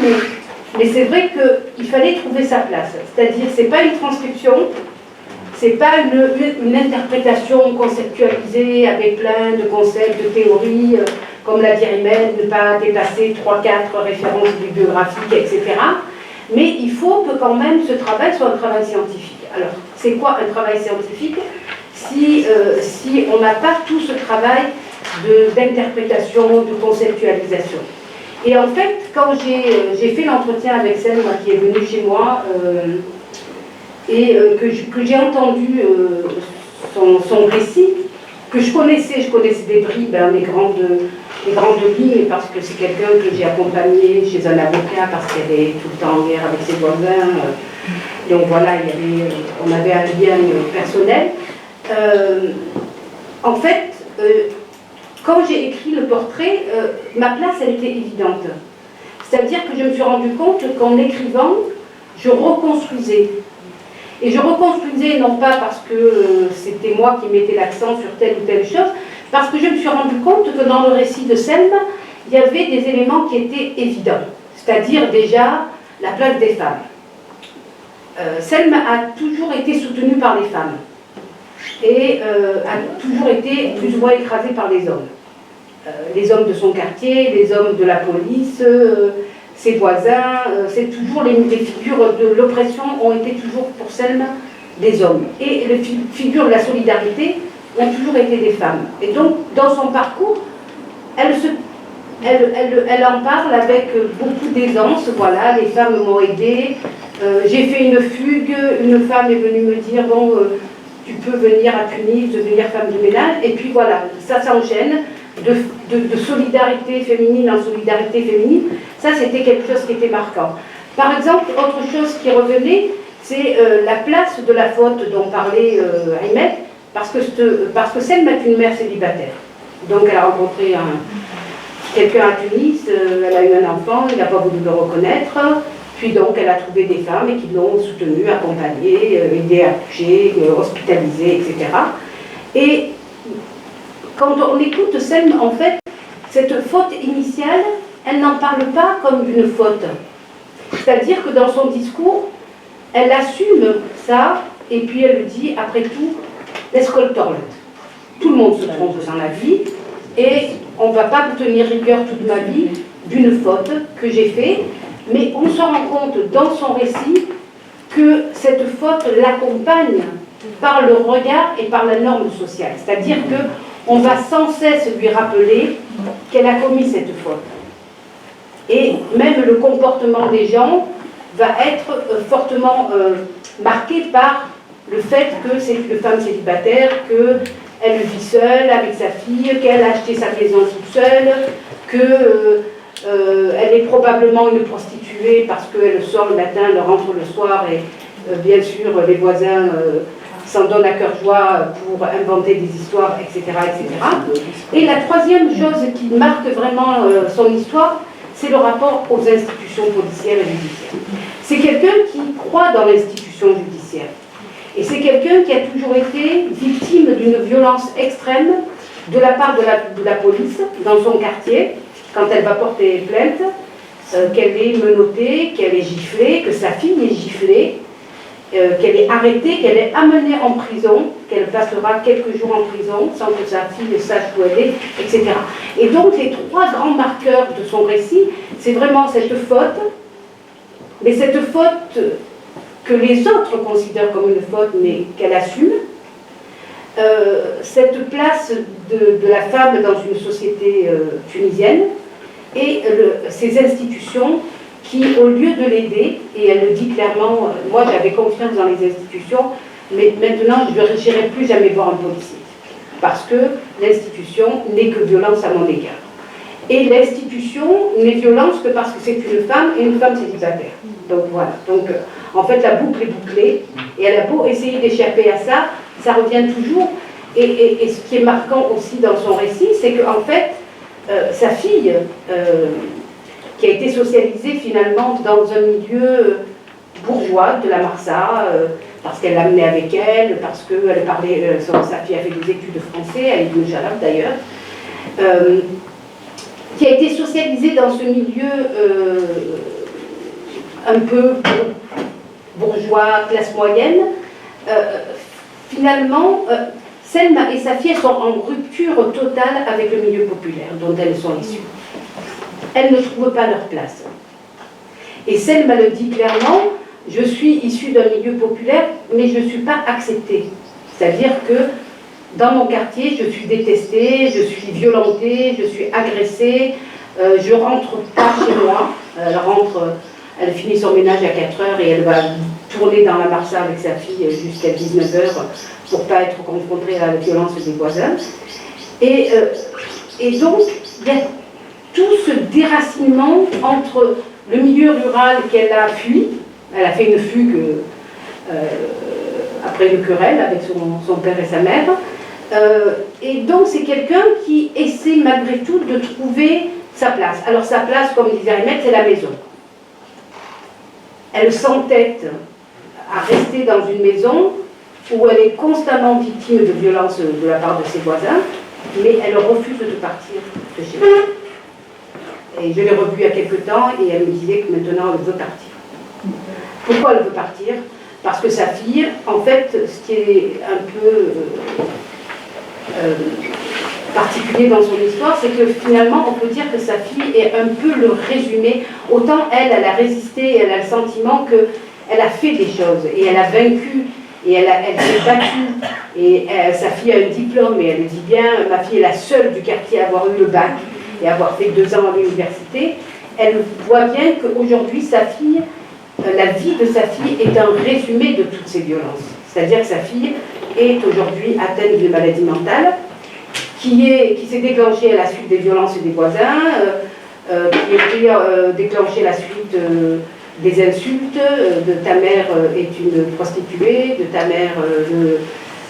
mais c'est vrai qu'il fallait trouver sa place. C'est-à-dire, c'est pas une transcription, c'est pas une interprétation conceptualisée avec plein de concepts, de théories, comme l'a dit Rimel, ne pas dépasser 3-4 références bibliographiques, etc. Mais il faut que quand même ce travail soit un travail scientifique. Alors, c'est quoi un travail scientifique si on n'a pas tout ce travail d'interprétation, de conceptualisation? Et en fait, quand j'ai fait l'entretien avec Selma qui est venue chez moi, et que j'ai entendu son récit, que je connaissais des bribes, hein, les grandes lignes, parce que c'est quelqu'un que j'ai accompagné chez un avocat, parce qu'elle est tout le temps en guerre avec ses voisins. Donc voilà, on avait un lien personnel. En fait, quand j'ai écrit le portrait, ma place, elle était évidente. C'est-à-dire que je me suis rendu compte qu'en écrivant, je reconstruisais. Et je reconstruisais non pas parce que c'était moi qui mettais l'accent sur telle ou telle chose, parce que je me suis rendu compte que dans le récit de Selma, il y avait des éléments qui étaient évidents. C'est-à-dire déjà la place des femmes. Selma a toujours été soutenue par les femmes et a toujours été plus ou moins écrasée par les hommes. Les hommes de son quartier, les hommes de la police, ses voisins, c'est toujours les figures de l'oppression ont été toujours pour Selma des hommes. Et les figures de la solidarité ont toujours été des femmes. Et donc, dans son parcours, elle en parle avec beaucoup d'aisance. Voilà, les femmes m'ont aidée. J'ai fait une fugue, une femme est venue me dire, bon, tu peux venir à Tunis, devenir femme de ménage. Et puis voilà, ça s'enchaîne. De solidarité féminine en solidarité féminine, ça c'était quelque chose qui était marquant. Par exemple, autre chose qui revenait, c'est la place de la faute dont parlait Rimel, parce que Selma est une mère célibataire. Donc elle a rencontré quelqu'un à Tunis, elle a eu un enfant, il n'a pas voulu le reconnaître, puis donc elle a trouvé des femmes et qui l'ont soutenue, accompagnée, aidée à coucher, hospitalisée, etc. Et quand on écoute Selma, en fait, cette faute initiale, elle n'en parle pas comme d'une faute. C'est-à-dire que dans son discours, elle assume ça, et puis elle dit, après tout, l'escoltorle. Tout le monde se trompe dans la vie, et on ne va pas me tenir rigueur toute ma vie d'une faute que j'ai faite, mais on se rend compte dans son récit que cette faute l'accompagne par le regard et par la norme sociale. C'est-à-dire que on va sans cesse lui rappeler qu'elle a commis cette faute. Et même le comportement des gens va être fortement marqué par le fait que c'est une femme célibataire, qu'elle vit seule avec sa fille, qu'elle a acheté sa maison toute seule, qu'elle est probablement une prostituée parce qu'elle sort le matin, elle rentre le soir et bien sûr les voisins s'en donnent à cœur joie pour inventer des histoires, etc., etc. Et la troisième chose qui marque vraiment son histoire, c'est le rapport aux institutions policières et judiciaires. C'est quelqu'un qui croit dans l'institution judiciaire. Et c'est quelqu'un qui a toujours été victime d'une violence extrême de la part de la police dans son quartier, quand elle va porter plainte, qu'elle est menottée, qu'elle est giflée, que sa fille est giflée, qu'elle est arrêtée, qu'elle est amenée en prison, qu'elle passera quelques jours en prison sans que sa fille sache où elle est, etc. Et donc les trois grands marqueurs de son récit, c'est vraiment cette faute, mais cette faute que les autres considèrent comme une faute, mais qu'elle assume, cette place de la femme dans une société tunisienne, et ces institutions qui, au lieu de l'aider, et elle le dit clairement, moi j'avais confiance dans les institutions, mais maintenant je n'irai plus jamais voir un policier, parce que l'institution n'est que violence à mon égard. Et l'institution n'est violente que parce que c'est une femme et une femme célibataire. Donc voilà. Donc en fait la boucle est bouclée et elle a beau essayer d'échapper à ça, ça revient toujours. Et ce qui est marquant aussi dans son récit, c'est qu'en fait sa fille, qui a été socialisée finalement dans un milieu bourgeois de la Marsa, parce qu'elle l'amenait avec elle, parce qu'elle parlait, sa fille a fait des études de français, elle est de Jalab d'ailleurs, qui a été socialisée dans ce milieu un peu bourgeois, classe moyenne. Finalement, Selma et sa fille sont en rupture totale avec le milieu populaire dont elles sont issues. Elles ne trouvent pas leur place. Et Selma le dit clairement, je suis issue d'un milieu populaire, mais je ne suis pas acceptée. C'est-à-dire que dans mon quartier, je suis détestée, je suis violentée, je suis agressée, je ne rentre pas chez moi. Elle finit son ménage à 4 heures et elle va tourner dans la Marsa avec sa fille jusqu'à 19 heures pour ne pas être confrontée à la violence des voisins. Et donc, il y a tout ce déracinement entre le milieu rural qu'elle a fui, elle a fait une fugue après une querelle avec son père et sa mère, et donc c'est quelqu'un qui essaie malgré tout de trouver sa place. Alors sa place, comme disait Ahmed, c'est la maison. Elle s'entête à rester dans une maison où elle est constamment victime de violences de la part de ses voisins, mais elle refuse de partir de chez elle. Et je l'ai revue il y a quelque temps et elle me disait que maintenant elle veut partir. Pourquoi elle veut partir? Parce que sa fille, en fait, ce qui est un peu particulier dans son histoire, c'est que finalement, on peut dire que sa fille est un peu le résumé. Autant elle a résisté, elle a le sentiment qu'elle a fait des choses, et elle a vaincu, et elle s'est battue, et sa fille a un diplôme, et elle le dit bien, ma fille est la seule du quartier à avoir eu le bac, et avoir fait 2 ans à l'université. Elle voit bien qu'aujourd'hui, sa fille, la vie de sa fille est un résumé de toutes ces violences. C'est-à-dire que sa fille est aujourd'hui atteinte d'une maladie mentale qui s'est déclenchée à la suite des violences des voisins, qui a été déclenchée à la suite des insultes, de ta mère est une prostituée, de ta mère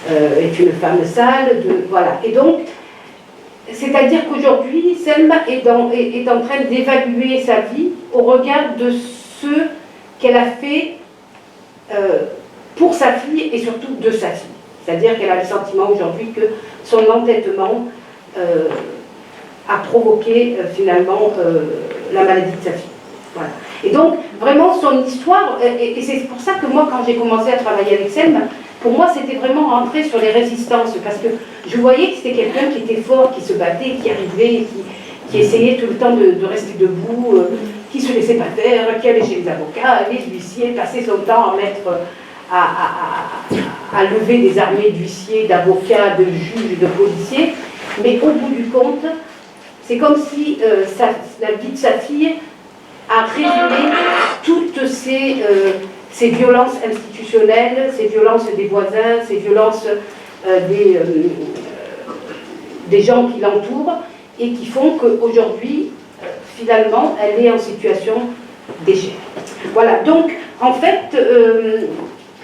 est une femme sale, voilà. Et donc, c'est-à-dire qu'aujourd'hui, Selma est en train d'évaluer sa vie au regard de ce qu'elle a fait pour sa fille et surtout de sa fille. C'est-à-dire qu'elle a le sentiment aujourd'hui que son entêtement a provoqué finalement la maladie de sa fille. Voilà. Et donc, vraiment, son histoire, et c'est pour ça que moi, quand j'ai commencé à travailler avec Selma, pour moi, c'était vraiment rentrer sur les résistances, parce que je voyais que c'était quelqu'un qui était fort, qui se battait, qui arrivait, qui essayait tout le temps de rester debout, qui se laissait pas faire, qui allait chez les avocats, les huissiers, passait son temps à mettre, à lever des armées d'huissiers, d'avocats, de juges, de policiers, mais au bout du compte, c'est comme si la vie de sa fille a résumé toutes ces violences institutionnelles, ces violences des voisins, ces violences des gens qui l'entourent et qui font qu'aujourd'hui, finalement, elle est en situation d'échec. Voilà, donc, en fait,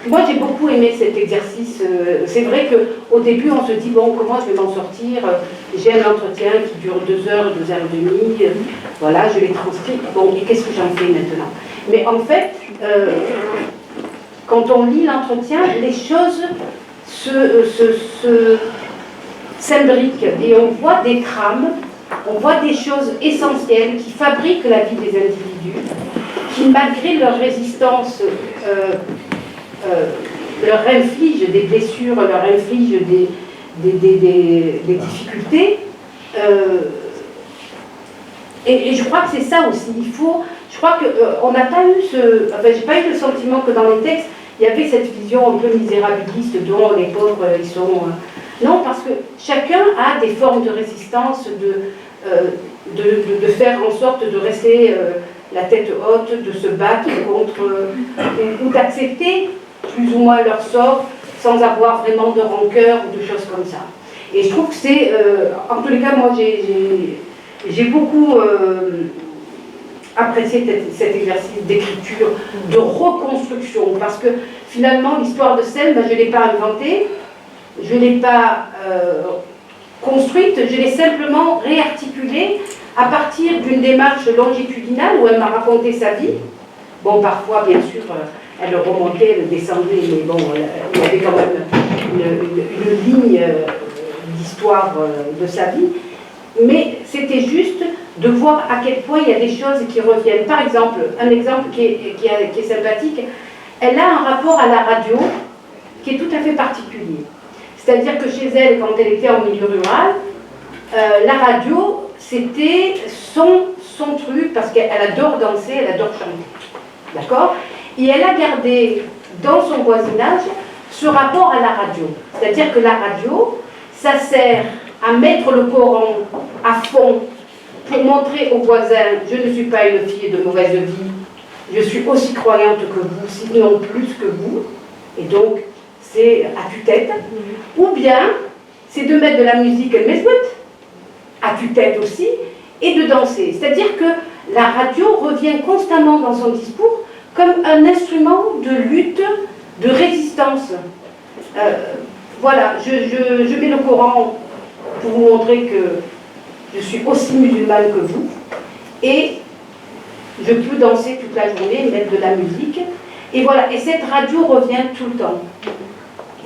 moi j'ai beaucoup aimé cet exercice. C'est vrai qu'au début, on se dit, bon, comment je vais m'en sortir? J'ai un entretien qui dure 2 heures, 2 heures et demie, voilà, je l'ai transcrit. Bon, et qu'est-ce que j'en fais maintenant? Mais en fait, quand on lit l'entretien, les choses s'imbriquent et on voit des trames, on voit des choses essentielles qui fabriquent la vie des individus, qui malgré leur résistance leur infligent des blessures, leur infligent des difficultés. Et je crois que c'est ça aussi. Je crois qu'on n'a pas eu j'ai pas eu le sentiment que dans les textes, il y avait cette vision un peu misérabiliste dont les pauvres, ils sont... non, parce que chacun a des formes de résistance, de faire en sorte de rester la tête haute, de se battre contre... ou d'accepter plus ou moins leur sort sans avoir vraiment de rancœur ou de choses comme ça. Et je trouve que c'est... en tous les cas, moi, j'ai beaucoup apprécié cet exercice d'écriture, de reconstruction, parce que finalement, l'histoire de Selm, je ne l'ai pas inventée, je ne l'ai pas construite, je l'ai simplement réarticulée à partir d'une démarche longitudinale où elle m'a raconté sa vie. Bon, parfois, bien sûr, elle remontait, elle descendait, mais bon, il y avait quand même une ligne d'histoire de sa vie. Mais c'était juste de voir à quel point il y a des choses qui reviennent. Par exemple, un exemple qui est sympathique, elle a un rapport à la radio qui est tout à fait particulier. C'est-à-dire que chez elle, quand elle était en milieu rural, la radio, c'était son truc, parce qu'elle adore danser, elle adore chanter. D'accord? Et elle a gardé dans son voisinage ce rapport à la radio. C'est-à-dire que la radio, ça sert à mettre le Coran à fond pour montrer aux voisins, je ne suis pas une fille de mauvaise vie, je suis aussi croyante que vous, sinon plus que vous, et donc c'est à tue-tête. Ou bien, c'est de mettre de la musique mezouette, à tue-tête aussi, et de danser. C'est-à-dire que la radio revient constamment dans son discours comme un instrument de lutte, de résistance. Voilà, je mets le Coran pour vous montrer que je suis aussi musulmane que vous, et je peux danser toute la journée, mettre de la musique, et voilà, et cette radio revient tout le temps.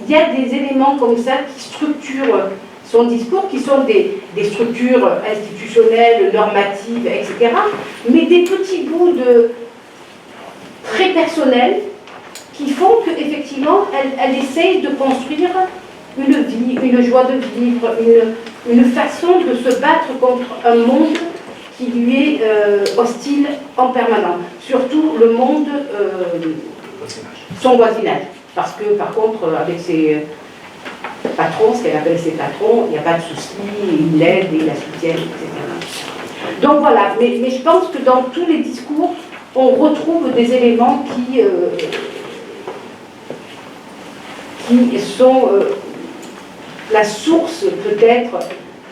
Il y a des éléments comme ça qui structurent son discours, qui sont des structures institutionnelles, normatives, etc., mais des petits bouts très personnels qui font qu'effectivement, elle essaye de construire une vie, une joie de vivre, une façon de se battre contre un monde qui lui est hostile en permanence. Surtout le monde, son voisinage. Parce que par contre, avec ses patrons, ce qu'elle appelle ses patrons, il n'y a pas de souci, il l'aide, il la soutient, etc. Donc voilà, mais je pense que dans tous les discours, on retrouve des éléments qui sont la source peut-être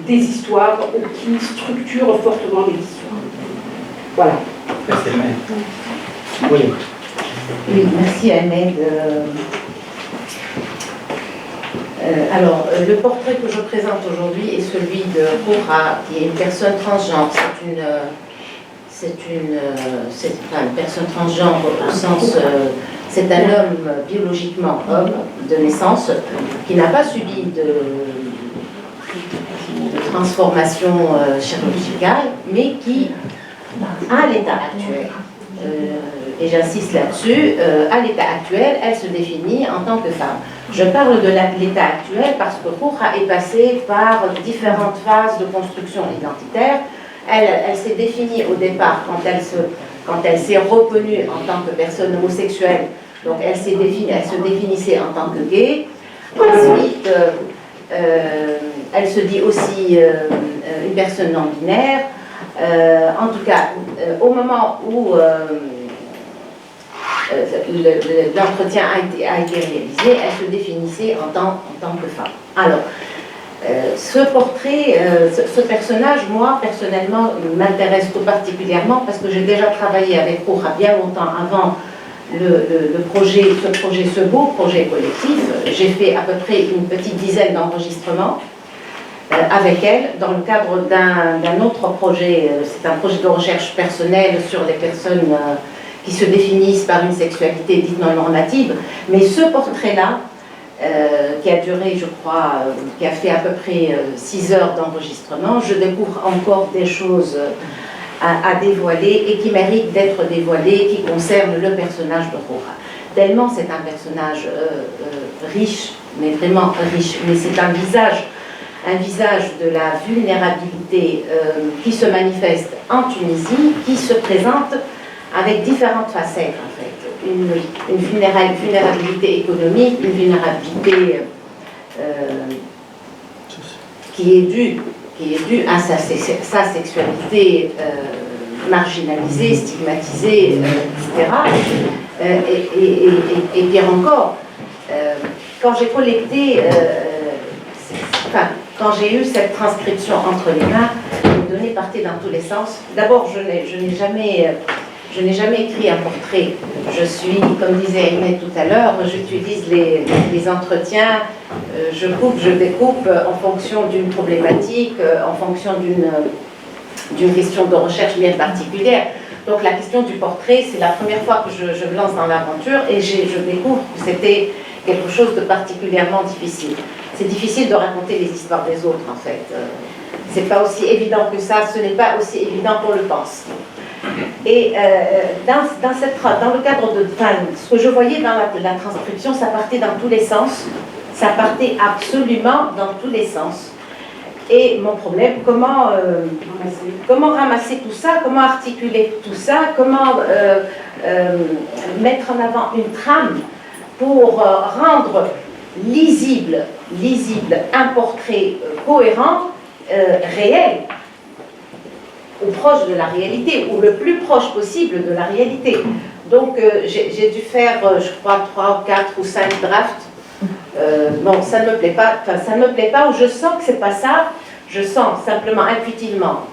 des histoires ou qui structurent fortement les histoires. Voilà. Merci. Oui. Oui, merci Ahmed. Alors, le portrait que je présente aujourd'hui est celui de Roura, qui est une personne transgenre. C'est une personne transgenre au sens... c'est un homme biologiquement homme, de naissance, qui n'a pas subi de transformation chirurgicale, mais qui, à l'état actuel, et j'insiste là-dessus, à l'état actuel, elle se définit en tant que femme. Je parle de l'état actuel parce que Roura est passée par différentes phases de construction identitaire. Elle s'est définie au départ quand elle s'est reconnue en tant que personne homosexuelle. Donc elle se définissait en tant que gay. Ensuite, elle se dit aussi une personne non binaire. En tout cas, au moment où l'entretien a été réalisé, elle se définissait en tant que femme. Alors, ce portrait, ce personnage, moi, personnellement, m'intéresse tout particulièrement parce que j'ai déjà travaillé avec Roura bien longtemps avant ce beau projet collectif. J'ai fait à peu près une petite dizaine d'enregistrements avec elle dans le cadre d'un autre projet. C'est un projet de recherche personnelle sur les personnes qui se définissent par une sexualité dite non normative. Mais ce portrait-là, qui a duré, je crois, qui a fait à peu près 6 heures d'enregistrement, je découvre encore des choses à dévoiler et qui méritent d'être dévoilées, qui concernent le personnage de Roura. Tellement c'est un personnage riche, mais vraiment riche, mais c'est un visage de la vulnérabilité qui se manifeste en Tunisie, qui se présente avec différentes facettes en fait. Une vulnérabilité économique, une vulnérabilité qui est due à sa sexualité marginalisée, stigmatisée, etc. Et pire encore, quand j'ai collecté, quand j'ai eu cette transcription entre les mains, les données partaient dans tous les sens. D'abord, je n'ai jamais écrit un portrait. Je suis, comme disait Aimé tout à l'heure, j'utilise les entretiens, je coupe, je découpe en fonction d'une problématique, en fonction d'une question de recherche bien particulière. Donc la question du portrait, c'est la première fois que je me lance dans l'aventure et je découvre que c'était quelque chose de particulièrement difficile. C'est difficile de raconter les histoires des autres, en fait. C'est pas aussi évident que ça, ce n'est pas aussi évident qu'on le pense. Et dans le cadre de... Enfin, ce que je voyais dans la transcription, ça partait dans tous les sens. Ça partait absolument dans tous les sens. Et mon problème, comment ramasser tout ça, comment articuler tout ça, comment mettre en avant une trame pour rendre lisible un portrait cohérent, réel, ou proche de la réalité, ou le plus proche possible de la réalité. Donc j'ai dû faire, je crois, 3 ou 4 ou 5 drafts. Bon, ça ne me plaît pas, enfin ça ne me plaît pas, ou je sens que c'est pas ça, je sens simplement intuitivement.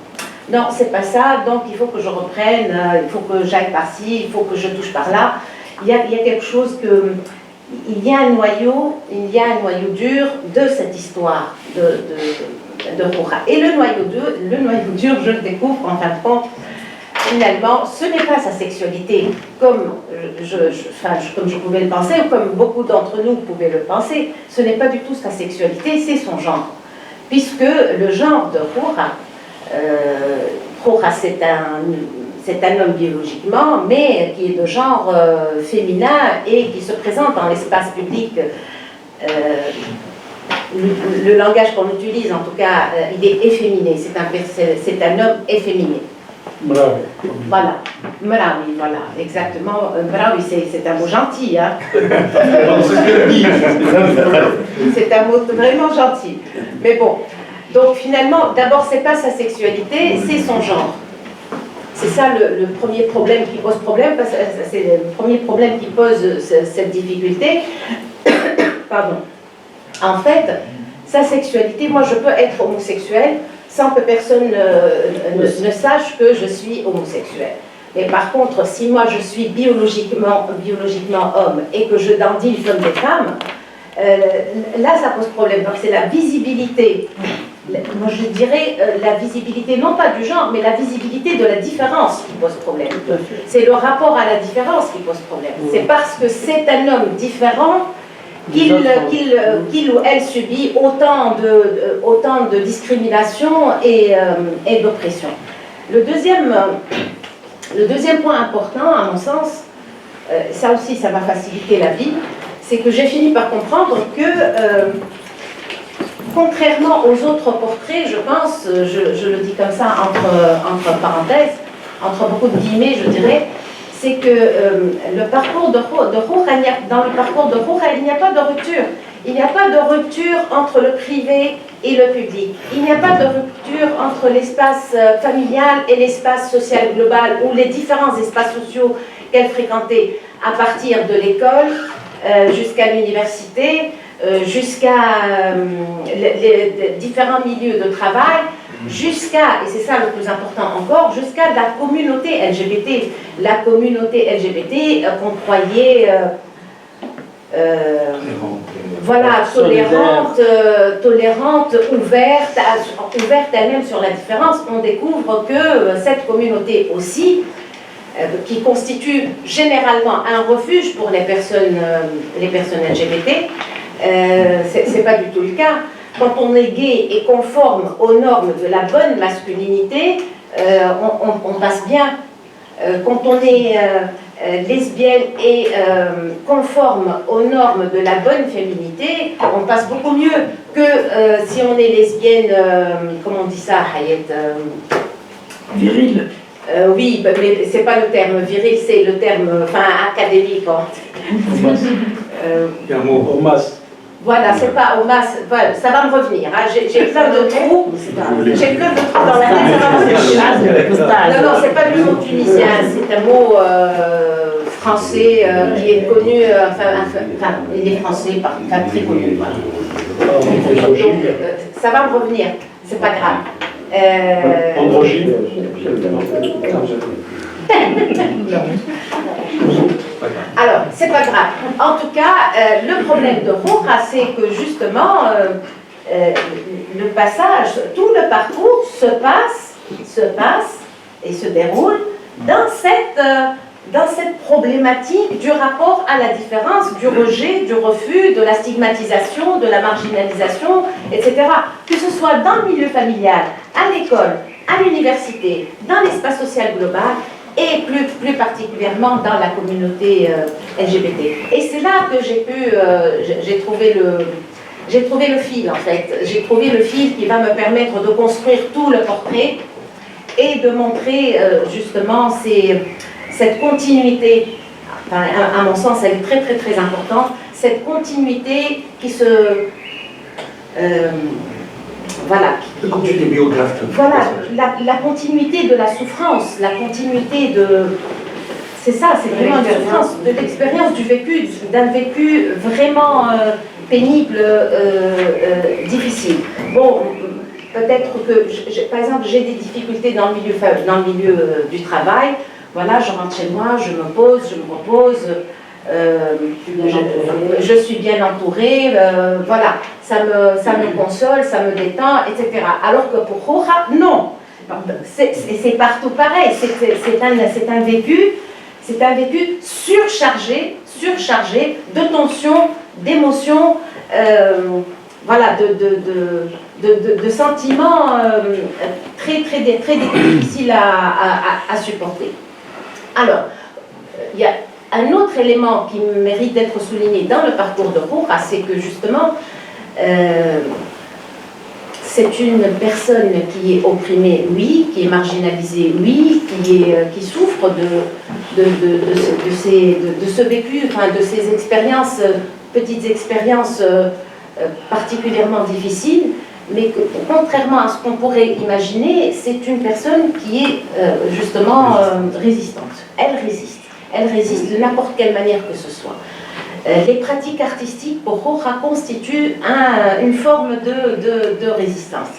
Non, c'est pas ça, donc il faut que je reprenne, il faut que j'aille par-ci, il faut que je touche par là. Il y a quelque chose que... Il y a un noyau dur de cette histoire de Roura. Et le noyau dur, je le découvre en fin de compte, finalement, ce n'est pas sa sexualité comme je pouvais le penser, ou comme beaucoup d'entre nous pouvaient le penser. Ce n'est pas du tout sa sexualité, c'est son genre. Puisque le genre de Roura, c'est un homme biologiquement, mais qui est de genre féminin et qui se présente dans l'espace public. Le langage qu'on utilise, en tout cas, il est efféminé. C'est un homme efféminé. Mraoui. Voilà. Mraoui, voilà, exactement. Mraoui, c'est un mot gentil, hein. C'est un mot vraiment gentil. Mais bon. Donc finalement, d'abord, c'est pas sa sexualité, c'est son genre. C'est ça le premier problème qui pose problème, parce que c'est le premier problème qui pose cette difficulté. Pardon. En fait, sa sexualité, moi je peux être homosexuelle sans que personne ne sache que je suis homosexuelle. Mais par contre, si moi je suis biologiquement homme et que je dandine comme des femmes, là ça pose problème. Donc c'est la visibilité. Moi je dirais la visibilité, non pas du genre, mais la visibilité de la différence qui pose problème. C'est le rapport à la différence qui pose problème. C'est parce que c'est un homme différent qu'il ou elle subit autant de discrimination et d'oppression. Le deuxième point important, à mon sens, ça aussi ça m'a facilité la vie, c'est que j'ai fini par comprendre que contrairement aux autres portraits, je pense, je le dis comme ça entre parenthèses, entre beaucoup de guillemets, je dirais, c'est que le parcours de Roura, dans le parcours de Roura, il n'y a pas de rupture. Il n'y a pas de rupture entre le privé et le public. Il n'y a pas de rupture entre l'espace familial et l'espace social global, ou les différents espaces sociaux qu'elle fréquentait à partir de l'école jusqu'à l'université, jusqu'à les différents milieux de travail, jusqu'à, et c'est ça le plus important encore, jusqu'à la communauté LGBT. La communauté LGBT qu'on croyait voilà, tolérante, ouverte elle-même sur la différence. On découvre que cette communauté aussi, qui constitue généralement un refuge pour les personnes LGBT, c'est pas du tout le cas. Quand on est gay et conforme aux normes de la bonne masculinité, on passe bien. Quand on est lesbienne et conforme aux normes de la bonne féminité, on passe beaucoup mieux que si on est lesbienne, comment on dit ça, Hayet, viril. Oui, mais c'est pas le terme viril, c'est le terme académique. Il y a un mot homas. Voilà, c'est pas au masse, voilà, ça va me revenir. Hein. J'ai plein de trous, dans la tête, ça va me revenir. Non, c'est pas le mot tunisien, c'est un mot français qui est connu, il est français, très connu. Voilà. Donc, ça va me revenir, c'est pas grave. Androgyne. Alors, c'est pas grave. En tout cas, le problème de Roja, c'est que justement, le passage, tout le parcours se passe et se déroule dans cette problématique du rapport à la différence, du rejet, du refus, de la stigmatisation, de la marginalisation, etc. Que ce soit dans le milieu familial, à l'école, à l'université, dans l'espace social global, et plus particulièrement dans la communauté LGBT. Et c'est là que j'ai trouvé le fil, en fait. J'ai trouvé le fil qui va me permettre de construire tout le portrait et de montrer justement cette continuité, enfin, à mon sens, elle est très très très importante, cette continuité qui se... voilà. Comme tu dis, biographe. Voilà, la continuité de la souffrance, la continuité de... C'est ça, c'est vraiment une souffrance, de l'expérience, du vécu, d'un vécu vraiment pénible, difficile. Bon, peut-être que, par exemple, j'ai des difficultés dans le milieu du travail. Voilà, je rentre chez moi, je me pose, je me repose. Je suis bien entourée, voilà, ça me console, ça me détend, etc. Alors que pour Roja, non, c'est partout pareil, c'est un vécu surchargé de tensions, d'émotions, voilà, de sentiments très difficiles à supporter. Alors, il y a un autre élément qui mérite d'être souligné dans le parcours de Roja, c'est que justement, c'est une personne qui est opprimée, oui, qui est marginalisée, oui, qui souffre de ce vécu, enfin, de ces expériences, petites expériences particulièrement difficiles, mais que, contrairement à ce qu'on pourrait imaginer, c'est une personne qui est justement résistante. Elle résiste de n'importe quelle manière que ce soit. Les pratiques artistiques pour Roja constituent une forme de résistance.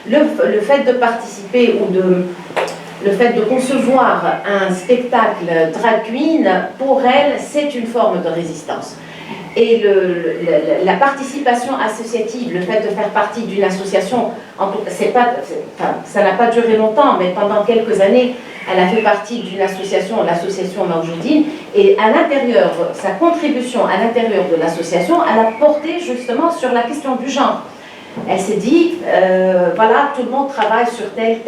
Le fait de participer ou le fait de concevoir un spectacle drag queen, pour elle, c'est une forme de résistance. Et la participation associative, le fait de faire partie d'une association, ça n'a pas duré longtemps, mais pendant quelques années, elle a fait partie d'une association, l'association Mawjoudine, et à l'intérieur, sa contribution à l'intérieur de l'association, elle a porté justement sur la question du genre. Elle s'est dit, voilà, tout le monde travaille sur telle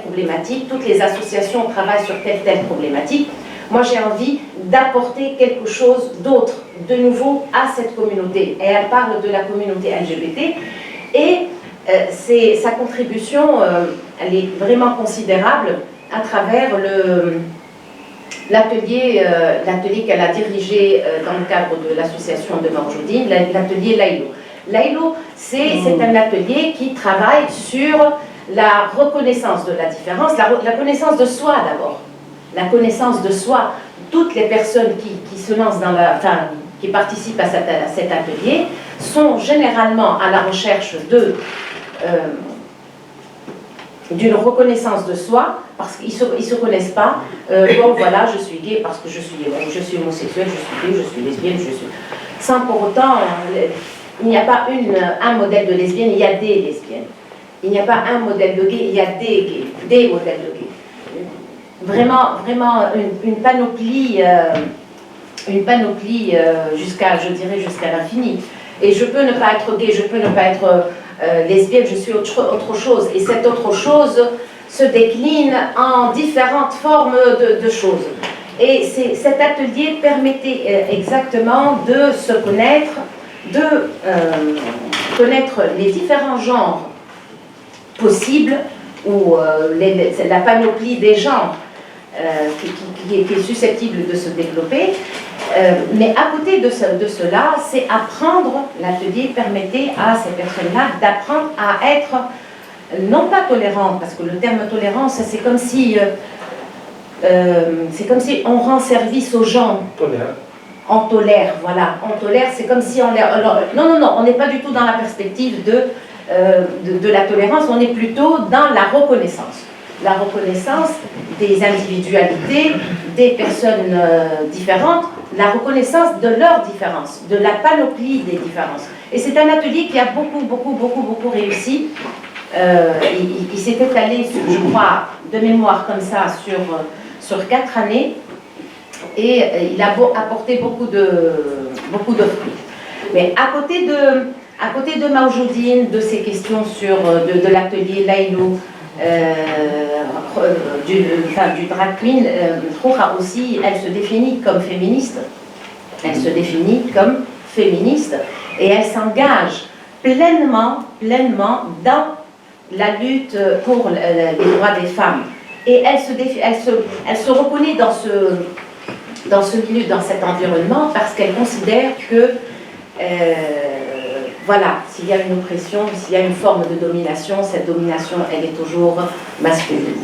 problématique, toutes les associations travaillent sur telle problématique. Moi, j'ai envie d'apporter quelque chose d'autre, de nouveau, à cette communauté. Et elle parle de la communauté LGBT. Et sa contribution, elle est vraiment considérable à travers l'atelier qu'elle a dirigé dans le cadre de l'association de Mawjoudine, l'atelier Laïlo. Laïlo, c'est un atelier qui travaille sur la reconnaissance de la différence, la connaissance de soi d'abord. La connaissance de soi. Toutes les personnes qui se lancent qui participent à cet atelier sont généralement à la recherche d'une reconnaissance de soi, parce qu'ils ne se connaissent pas. Bon, voilà, je suis gay parce que je suis homosexuel, je suis gay, je suis lesbienne, sans pour autant, il n'y a pas un modèle de lesbienne, il y a des lesbiennes. Il n'y a pas un modèle de gay, il y a des gays, des modèles de gays. Vraiment une panoplie jusqu'à l'infini. Et je peux ne pas être gay, je peux ne pas être lesbienne, je suis autre chose. Et cette autre chose se décline en différentes formes de choses. Et cet atelier permettait exactement de se connaître, de connaître les différents genres possibles, ou la panoplie des genres qui est susceptible de se développer. Mais à côté de cela, c'est apprendre, l'atelier permettait à ces personnes-là d'apprendre à être, non pas tolérantes, parce que le terme tolérance, c'est comme si on rend service aux gens. On tolère, voilà. On tolère, c'est comme si on... Non, on n'est pas du tout dans la perspective de de la tolérance, on est plutôt dans la reconnaissance. La reconnaissance des individualités, des personnes différentes, la reconnaissance de leurs différences, de la panoplie des différences. Et c'est un atelier qui a beaucoup réussi. Il s'est étalé, je crois, de mémoire comme ça, sur 4 années, et il a apporté beaucoup de fruits. Mais à côté de Mawjoudine, de ces questions de l'atelier Laïlou, du drag queen, Roura aussi, elle se définit comme féministe. Elle se définit comme féministe et elle s'engage pleinement dans la lutte pour les droits des femmes. Et elle se reconnaît dans ce milieu, dans cet environnement, parce qu'elle considère que voilà, s'il y a une oppression, s'il y a une forme de domination, cette domination, elle est toujours masculine.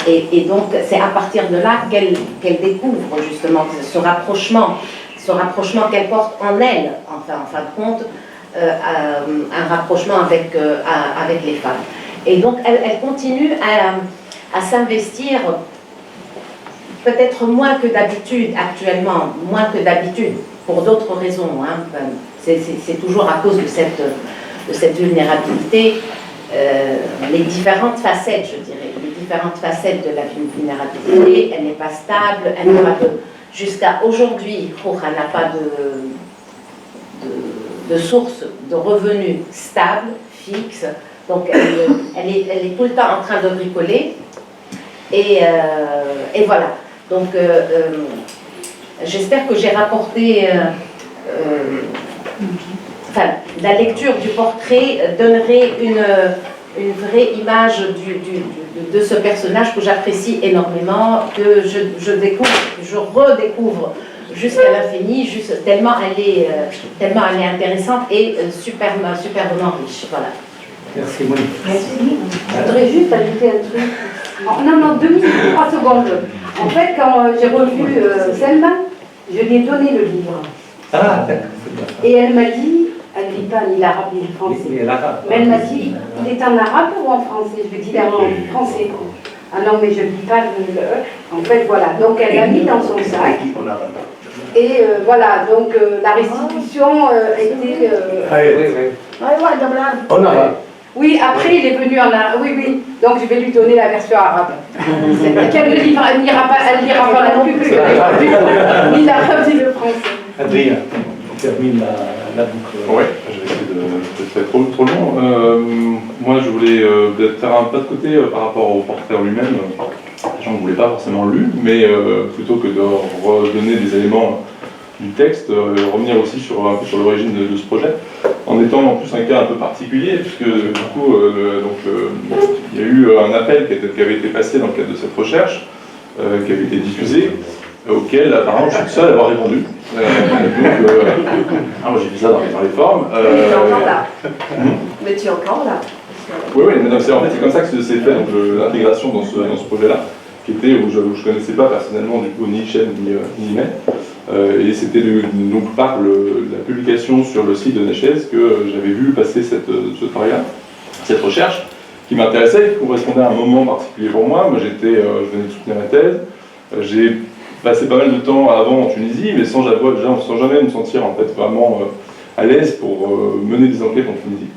Et donc, c'est à partir de là qu'elle découvre justement ce rapprochement qu'elle porte en elle, enfin, en fin de compte, un rapprochement avec les femmes. Et donc, elle continue à s'investir, peut-être moins que d'habitude actuellement, moins que d'habitude, pour d'autres raisons. Hein. C'est toujours à cause de cette vulnérabilité, les différentes facettes, je dirais, les différentes facettes de la vulnérabilité. Elle n'est pas stable, elle n'a pas jusqu'à aujourd'hui, Roura n'a pas de source de revenus stable, fixe. Donc elle est tout le temps en train de bricoler. Et voilà. Donc j'espère que j'ai rapporté... enfin, la lecture du portrait donnerait une vraie image de ce personnage que j'apprécie énormément, que je redécouvre jusqu'à l'infini, tellement elle est intéressante et superbement riche. Voilà. Merci, Monique. Je voudrais juste ajouter un truc. Non, 2 minutes, 3 secondes. En fait, quand j'ai revu Selma, je lui ai donné le livre. Ah, d'accord. Et elle m'a dit, elle ne lit pas ni l'arabe ni le français. Mais elle m'a dit, il est en arabe ou en français? Je lui ai dit, il est en français. Ah non, mais je ne lis pas le... En fait, voilà. Donc elle l'a mis dans son sac. Et voilà, donc la restitution était... En arabe. Oui, après il est venu en arabe. Oui. Donc je vais lui donner la version arabe. Qu'elle ne lira pas, elle lira pas non plus, ni l'arabe ni le français. Adrien, on termine la boucle. Oui, je vais essayer de faire trop long. Moi, je voulais peut-être faire un pas de côté par rapport au portrait en lui-même. Les gens ne voulaient pas forcément lu, mais plutôt que de redonner des éléments du texte, revenir aussi un peu sur l'origine de ce projet, en étant en plus un cas un peu particulier, puisque du coup, il y a eu un appel qui avait été passé dans le cadre de cette recherche, qui avait été diffusé, auquel apparemment je suis le seul à avoir répondu. Alors j'ai vu ça dans les formes. Mais tu es encore là. Mais tu es encore là. Oui, mais en fait c'est comme ça que s'est fait l'intégration dans ce projet-là, qui était où je ne connaissais pas personnellement du coup ni Chen ni May. Et c'était donc par la publication sur le site de Nechez que j'avais vu passer ce travail-là, cette recherche, qui m'intéressait, qui correspondait à un moment particulier pour moi. Moi je venais de soutenir ma thèse, j'ai passé pas mal de temps avant en Tunisie, mais sans jamais me sentir en fait vraiment à l'aise pour mener des enquêtes en Tunisie.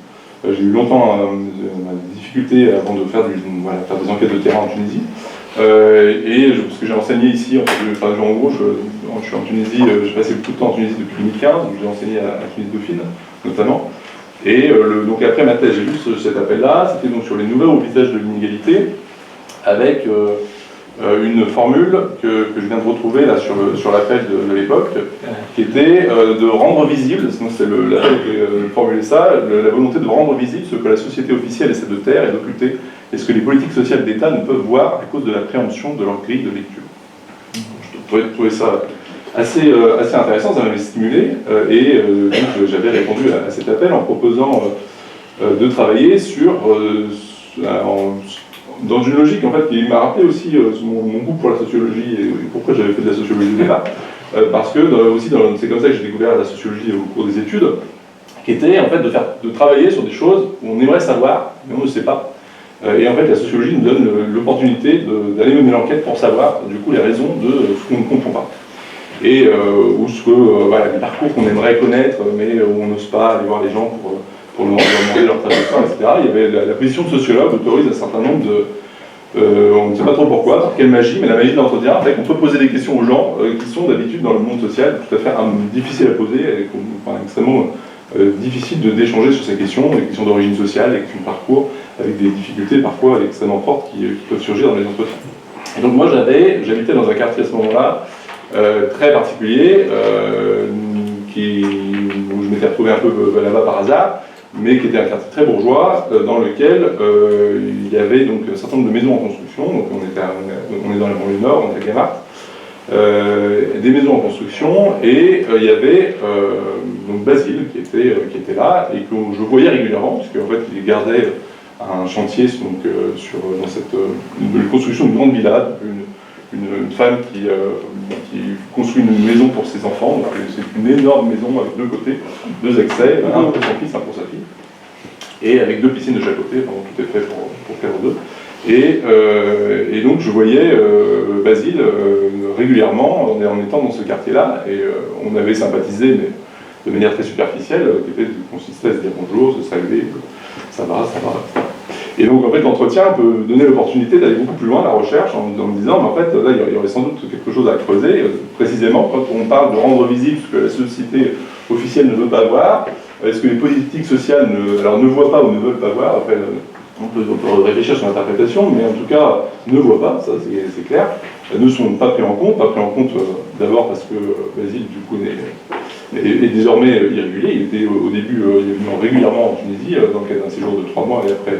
J'ai eu longtemps des difficultés avant de faire des enquêtes de terrain en Tunisie. Parce que j'ai enseigné ici, en gros, je suis en Tunisie, j'ai passé beaucoup de temps en Tunisie depuis 2015, donc j'ai enseigné à Tunis Dauphine, notamment. Et donc après ma thèse, j'ai vu cet appel-là, c'était donc sur les nouvelles au visage de l'inégalité, avec une formule que je viens de retrouver là sur l'appel de l'époque, qui était de rendre visible, sinon c'est l'appel qui formulait ça, la volonté de rendre visible ce que la société officielle essaie de taire et d'occulter, et ce que les politiques sociales d'État ne peuvent voir à cause de la préemption de leur grille de lecture. Je trouvais ça assez intéressant, ça m'avait stimulé, et donc j'avais répondu à cet appel en proposant de travailler dans une logique en fait, qui m'a rappelé aussi mon goût pour la sociologie et pourquoi j'avais fait de la sociologie au départ. Parce que c'est comme ça que j'ai découvert la sociologie au cours des études, qui était en fait de travailler sur des choses où on aimerait savoir, mais on ne sait pas. Et en fait, la sociologie nous donne l'opportunité d'aller mener l'enquête pour savoir, du coup, les raisons de ce qu'on ne comprend pas. Et ou voilà, les parcours qu'on aimerait connaître, mais où on n'ose pas aller voir les gens pour leur demander leur trajectoire, etc. Il y avait la position de sociologue autorise un certain nombre de... on ne sait pas trop pourquoi, par quelle magie, mais la magie de l'entretien, en fait, on peut poser des questions aux gens qui sont d'habitude dans le monde social tout à fait difficiles à poser, et extrêmement difficile d'échanger sur ces questions, des questions d'origine sociale, des questions de parcours, avec des difficultés parfois extrêmement fortes qui peuvent surgir dans les entretiens. Et donc moi j'habitais dans un quartier à ce moment-là, très particulier, où je m'étais retrouvé un peu là-bas par hasard, mais qui était un quartier très bourgeois, dans lequel il y avait donc un certain nombre de maisons en construction. Donc on est dans la banlieue nord, on est à Guémart, des maisons en construction, et il y avait donc Basile qui était là et que je voyais régulièrement, puisque en fait il gardait un chantier donc, dans cette construction d'une grande villa, une femme qui construit une maison pour ses enfants. C'est une énorme maison avec deux côtés, deux accès, un pour son fils, un pour sa fille, et avec deux piscines de chaque côté, donc tout est fait pour faire deux. Et donc je voyais Basile régulièrement en étant dans ce quartier-là, et on avait sympathisé, mais de manière très superficielle, qui consistait à se dire bonjour, se saluer, ça va, etc. Et donc en fait l'entretien peut donner l'opportunité d'aller beaucoup plus loin la recherche en me disant, mais en fait là il y aurait sans doute quelque chose à creuser, précisément quand on parle de rendre visible ce que la société officielle ne veut pas voir, est-ce que les politiques sociales ne voient pas ou ne veulent pas voir. Après, on peut réfléchir sur l'interprétation, mais en tout cas ne voient pas, ça c'est clair, ne sont pas pris en compte d'abord parce que Basile du coup est désormais irrégulier. Il était au début, il est venu régulièrement en Tunisie dans le cadre d'un séjour de 3 mois, et après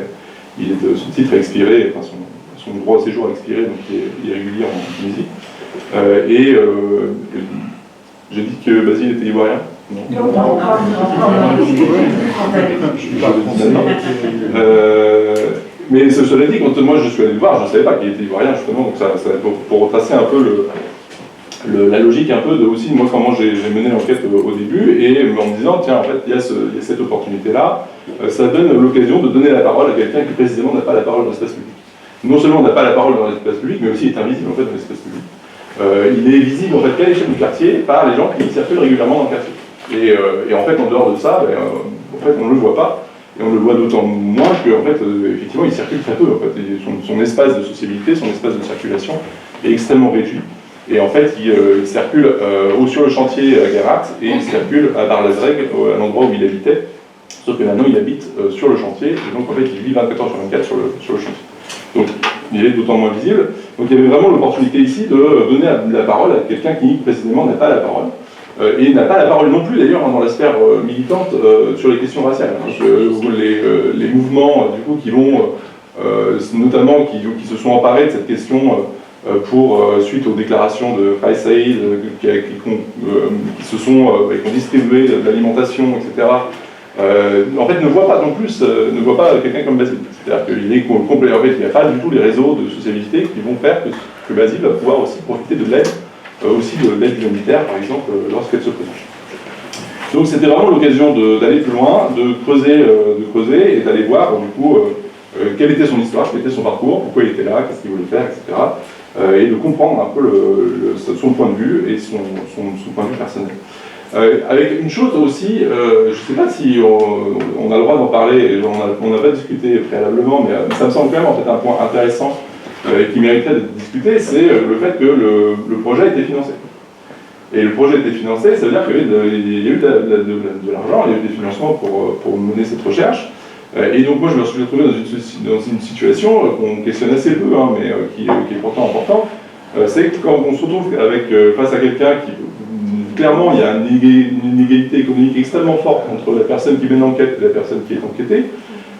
son titre a expiré, enfin son droit au séjour a expiré, donc il est irrégulier en Tunisie. J'ai dit que Basile était ivoirien. Mais cela dit, quand moi je suis allé le voir, je ne savais pas qu'il était ivoirien, justement, donc ça pour retracer un peu la logique un peu de aussi moi comment j'ai mené l'enquête au début, et en me disant tiens en fait il y a cette opportunité là, ça donne l'occasion de donner la parole à quelqu'un qui précisément n'a pas la parole dans l'espace public. Non seulement n'a pas la parole dans l'espace public, mais aussi est invisible en fait dans l'espace public. Il est visible en fait qu'à l'échelle du quartier par les gens qui circulent régulièrement dans le quartier. Et en fait en dehors de ça, en fait on ne le voit pas. Et on le voit d'autant moins qu'en fait, effectivement, il circule très peu. En fait. Son espace de sociabilité, son espace de circulation est extrêmement réduit. Et en fait, il circule sur le chantier à Guémart, et il circule à Bar-Lazreg, à l'endroit où il habitait. Sauf que maintenant, il habite sur le chantier, et donc en fait, il vit 24 heures sur 24 sur le chantier. Donc, il est d'autant moins visible. Donc, il y avait vraiment l'opportunité ici de donner la parole à quelqu'un qui, précisément, n'a pas la parole. Et n'a pas la parole non plus d'ailleurs dans la sphère militante sur les questions raciales. Les mouvements du coup qui vont notamment qui se sont emparés de cette question suite aux déclarations de Kais Saïd qui ont distribué de l'alimentation, etc. En fait ne voit pas non plus ne voit pas quelqu'un comme Basile. C'est-à-dire qu'il est complet. En fait, il n'y a pas du tout les réseaux de sociabilité qui vont faire que Basile va pouvoir aussi profiter de l'aide. Aussi de l'aide humanitaire, par exemple, lorsqu'elle se présente. Donc c'était vraiment l'occasion d'aller plus loin, de creuser et d'aller voir, du coup, quelle était son histoire, quel était son parcours, pourquoi il était là, qu'est-ce qu'il voulait faire, etc. Et de comprendre un peu son point de vue et son point de vue personnel. Avec une chose aussi, je ne sais pas si on a le droit d'en parler, on n'a pas discuté préalablement, mais ça me semble quand même en fait un point intéressant qui mériterait d'être discuté, c'est le fait que le projet a été financé. Et le projet a été financé, ça veut dire qu'il y a eu de l'argent, il y a eu des financements pour mener cette recherche. Et donc moi je me suis retrouvé dans une situation qu'on questionne assez peu, hein, mais qui est pourtant importante. C'est que quand on se retrouve face à quelqu'un qui, clairement, il y a une inégalité économique extrêmement forte entre la personne qui mène l'enquête et la personne qui est enquêtée,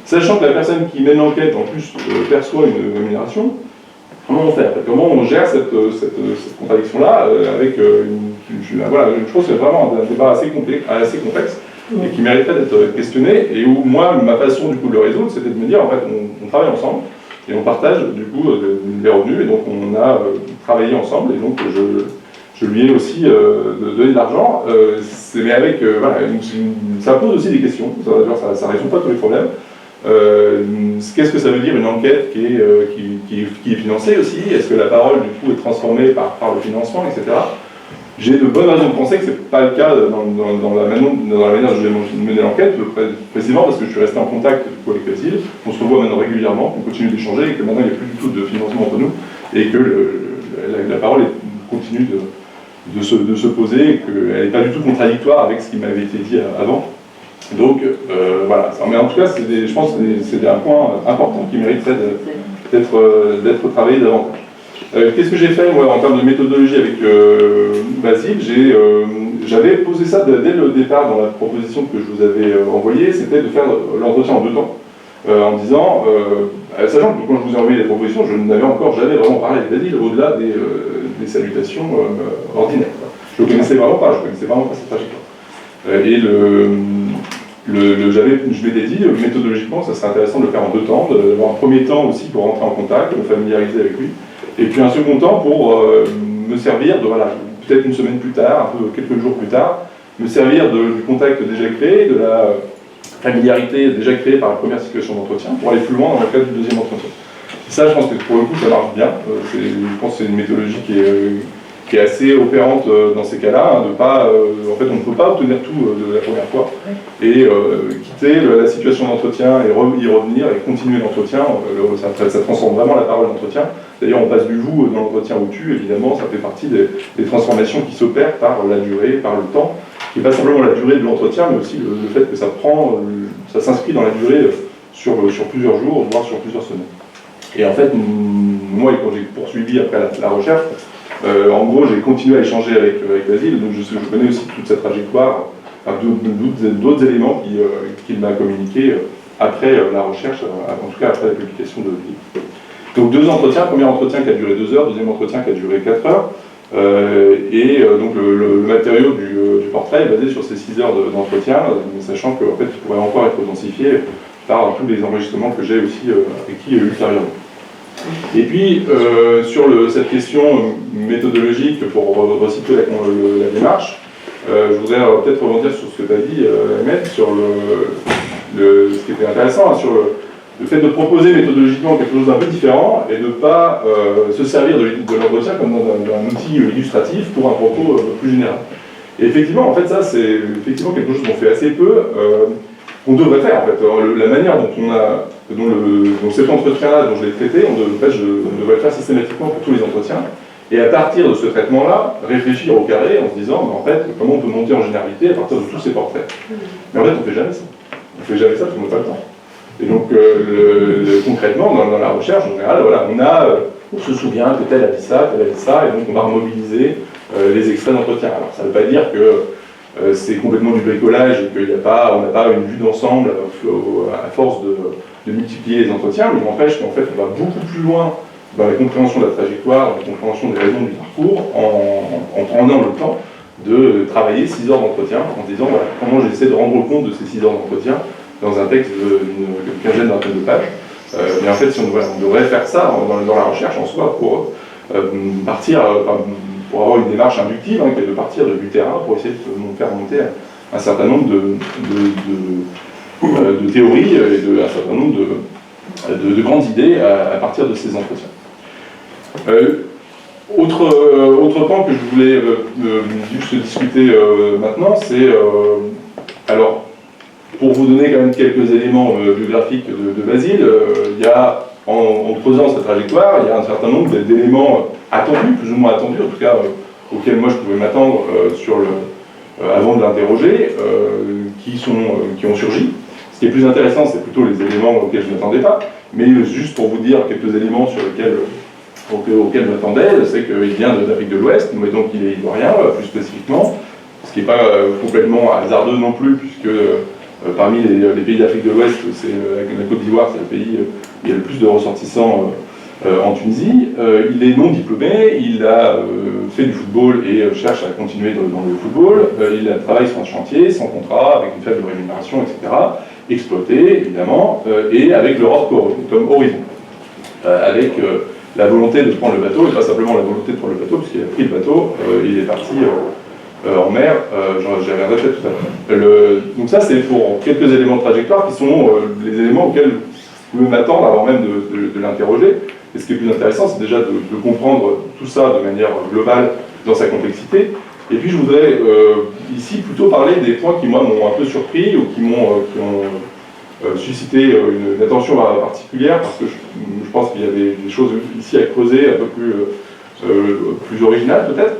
sachant que la personne qui mène l'enquête en plus perçoit une rémunération. Comment on fait? Comment on gère cette contradiction-là avec voilà, je pense que c'est vraiment un débat assez complexe et qui mériterait d'être questionné, et où moi, ma façon du coup de le résoudre, c'était de me dire, en fait, on travaille ensemble et on partage du coup les revenus, et donc on a travaillé ensemble, et donc je lui ai aussi donné de l'argent, mais avec, voilà, ça pose aussi des questions, ça ne résout pas tous les problèmes. Qu'est-ce que ça veut dire une enquête qui est financée aussi? Est-ce que la parole du coup est transformée par le financement, etc. J'ai de bonnes raisons de penser que ce n'est pas le cas dans la manière dont j'ai mené l'enquête, précisément parce que je suis resté en contact du coup, avec Basile, on se revoit maintenant régulièrement, on continue d'échanger, et que maintenant il n'y a plus du tout de financement entre nous, et que la parole continue de se poser, et qu'elle n'est pas du tout contradictoire avec ce qui m'avait été dit avant. Donc voilà, mais en tout cas, je pense que c'est un point important qui mériterait d'être travaillé davantage. Qu'est-ce que j'ai fait moi en termes de méthodologie avec Basile? J'avais posé ça dès le départ dans la proposition que je vous avais envoyée, c'était de faire l'entretien en 2 temps, en disant, sachant que quand je vous ai envoyé les propositions, je n'avais encore jamais vraiment parlé avec Basile au-delà des salutations ordinaires. Je ne le connaissais vraiment pas, cette trajectoire. Et je m'étais dit, méthodologiquement, ça serait intéressant de le faire en 2 temps, d'avoir un premier temps aussi pour rentrer en contact, me familiariser avec lui, et puis un second temps pour me servir de, voilà, peut-être une semaine plus tard, un peu quelques jours plus tard, me servir du contact déjà créé, de la familiarité déjà créée par la première situation d'entretien, pour aller plus loin dans le cadre du deuxième entretien. Et ça, je pense que pour le coup, ça marche bien. Je pense que c'est une méthodologie qui est assez opérante dans ces cas-là, de pas, en fait, on ne peut pas obtenir tout de la première fois, et quitter la situation d'entretien et y revenir et continuer l'entretien, ça transforme vraiment la parole d'entretien. D'ailleurs, on passe du vous dans l'entretien au tu, évidemment, ça fait partie des transformations qui s'opèrent par la durée, par le temps, qui n'est pas simplement la durée de l'entretien, mais aussi le fait que ça s'inscrit dans la durée sur plusieurs jours, voire sur plusieurs semaines. Et en fait, moi, quand j'ai poursuivi après la recherche, en gros, j'ai continué à échanger avec Basile, donc je connais aussi toute cette trajectoire, d'autres éléments qu'il m'a communiqués après la recherche, en tout cas après la publication de livre. Donc 2 entretiens, premier entretien qui a duré 2 heures, deuxième entretien qui a duré 4 heures, donc le matériau du portrait est basé sur ces 6 heures d'entretien, sachant qu'en fait, il pourrait encore être densifié par tous les enregistrements que j'ai aussi acquis ultérieurement. Et puis, sur cette question méthodologique, pour resituer la démarche, je voudrais peut-être rebondir sur ce que tu as dit, Ahmed, sur ce qui était intéressant, sur le fait de proposer méthodologiquement quelque chose d'un peu différent et de ne pas se servir de l'entretien comme d'un outil illustratif pour un propos plus général. Et effectivement, en fait, ça, c'est effectivement quelque chose qu'on fait assez peu, qu'on devrait faire, en fait. La manière dont cet entretien-là, dont je l'ai traité, on devrait le faire systématiquement pour tous les entretiens. Et à partir de ce traitement-là, réfléchir au carré en se disant, en fait, comment on peut monter en généralité à partir de tous ces portraits. Mais en fait, on ne fait jamais ça. On ne fait jamais ça parce qu'on n'a pas le temps. Et donc, concrètement, dans la recherche, en général, voilà, on se souvient que tel a dit ça, et donc on va remobiliser les extraits d'entretien. Alors, ça ne veut pas dire que c'est complètement du bricolage et qu'on n'a pas une vue d'ensemble à force de multiplier les entretiens, mais n'empêche qu'en fait, on va beaucoup plus loin dans la compréhension de la trajectoire, dans la compréhension des raisons du parcours, en prenant le temps de travailler 6 heures d'entretien, en se disant, voilà, comment j'essaie de rendre compte de ces 6 heures d'entretien dans un texte d'une quinzaine, vingtaine de pages. Mais en fait, si on devrait faire ça dans la recherche en soi pour pour avoir une démarche inductive, qui est de partir du terrain pour essayer de faire monter un certain nombre de théories et un certain nombre de grandes idées à partir de ces entretiens. Autre point que je voulais juste discuter maintenant, c'est alors, pour vous donner quand même quelques éléments biographiques de Basile, il y a, en creusant sa trajectoire, il y a un certain nombre d'éléments attendus, plus ou moins attendus, en tout cas auxquels moi je pouvais m'attendre avant de l'interroger, qui ont surgi. Ce qui est plus intéressant, c'est plutôt les éléments auxquels je ne m'attendais pas, mais juste pour vous dire quelques éléments sur auxquels je m'attendais, c'est qu'il vient d'Afrique de l'Ouest, mais donc il est ivoirien, plus spécifiquement, ce qui n'est pas complètement hasardeux non plus, puisque parmi les pays d'Afrique de l'Ouest, la Côte d'Ivoire, c'est le pays où il y a le plus de ressortissants en Tunisie. Il est non diplômé, il a fait du football et cherche à continuer dans le football. Il travaille sur un chantier, sans contrat, avec une faible rémunération, etc. Exploité, évidemment, et avec l'Europe comme horizon. Avec la volonté de prendre le bateau, et pas simplement la volonté de prendre le bateau, puisqu'il a pris le bateau, il est parti en mer, j'y reviendrai peut-être tout à l'heure. Donc ça, c'est pour quelques éléments de trajectoire qui sont les éléments auxquels vous pouvez m'attendre avant même de l'interroger. Et ce qui est plus intéressant, c'est déjà de comprendre tout ça de manière globale dans sa complexité. Et puis je voudrais ici plutôt parler des points qui, moi, m'ont un peu surpris ou qui ont suscité une attention particulière, parce que je pense qu'il y avait des choses ici à creuser un peu plus originales peut-être.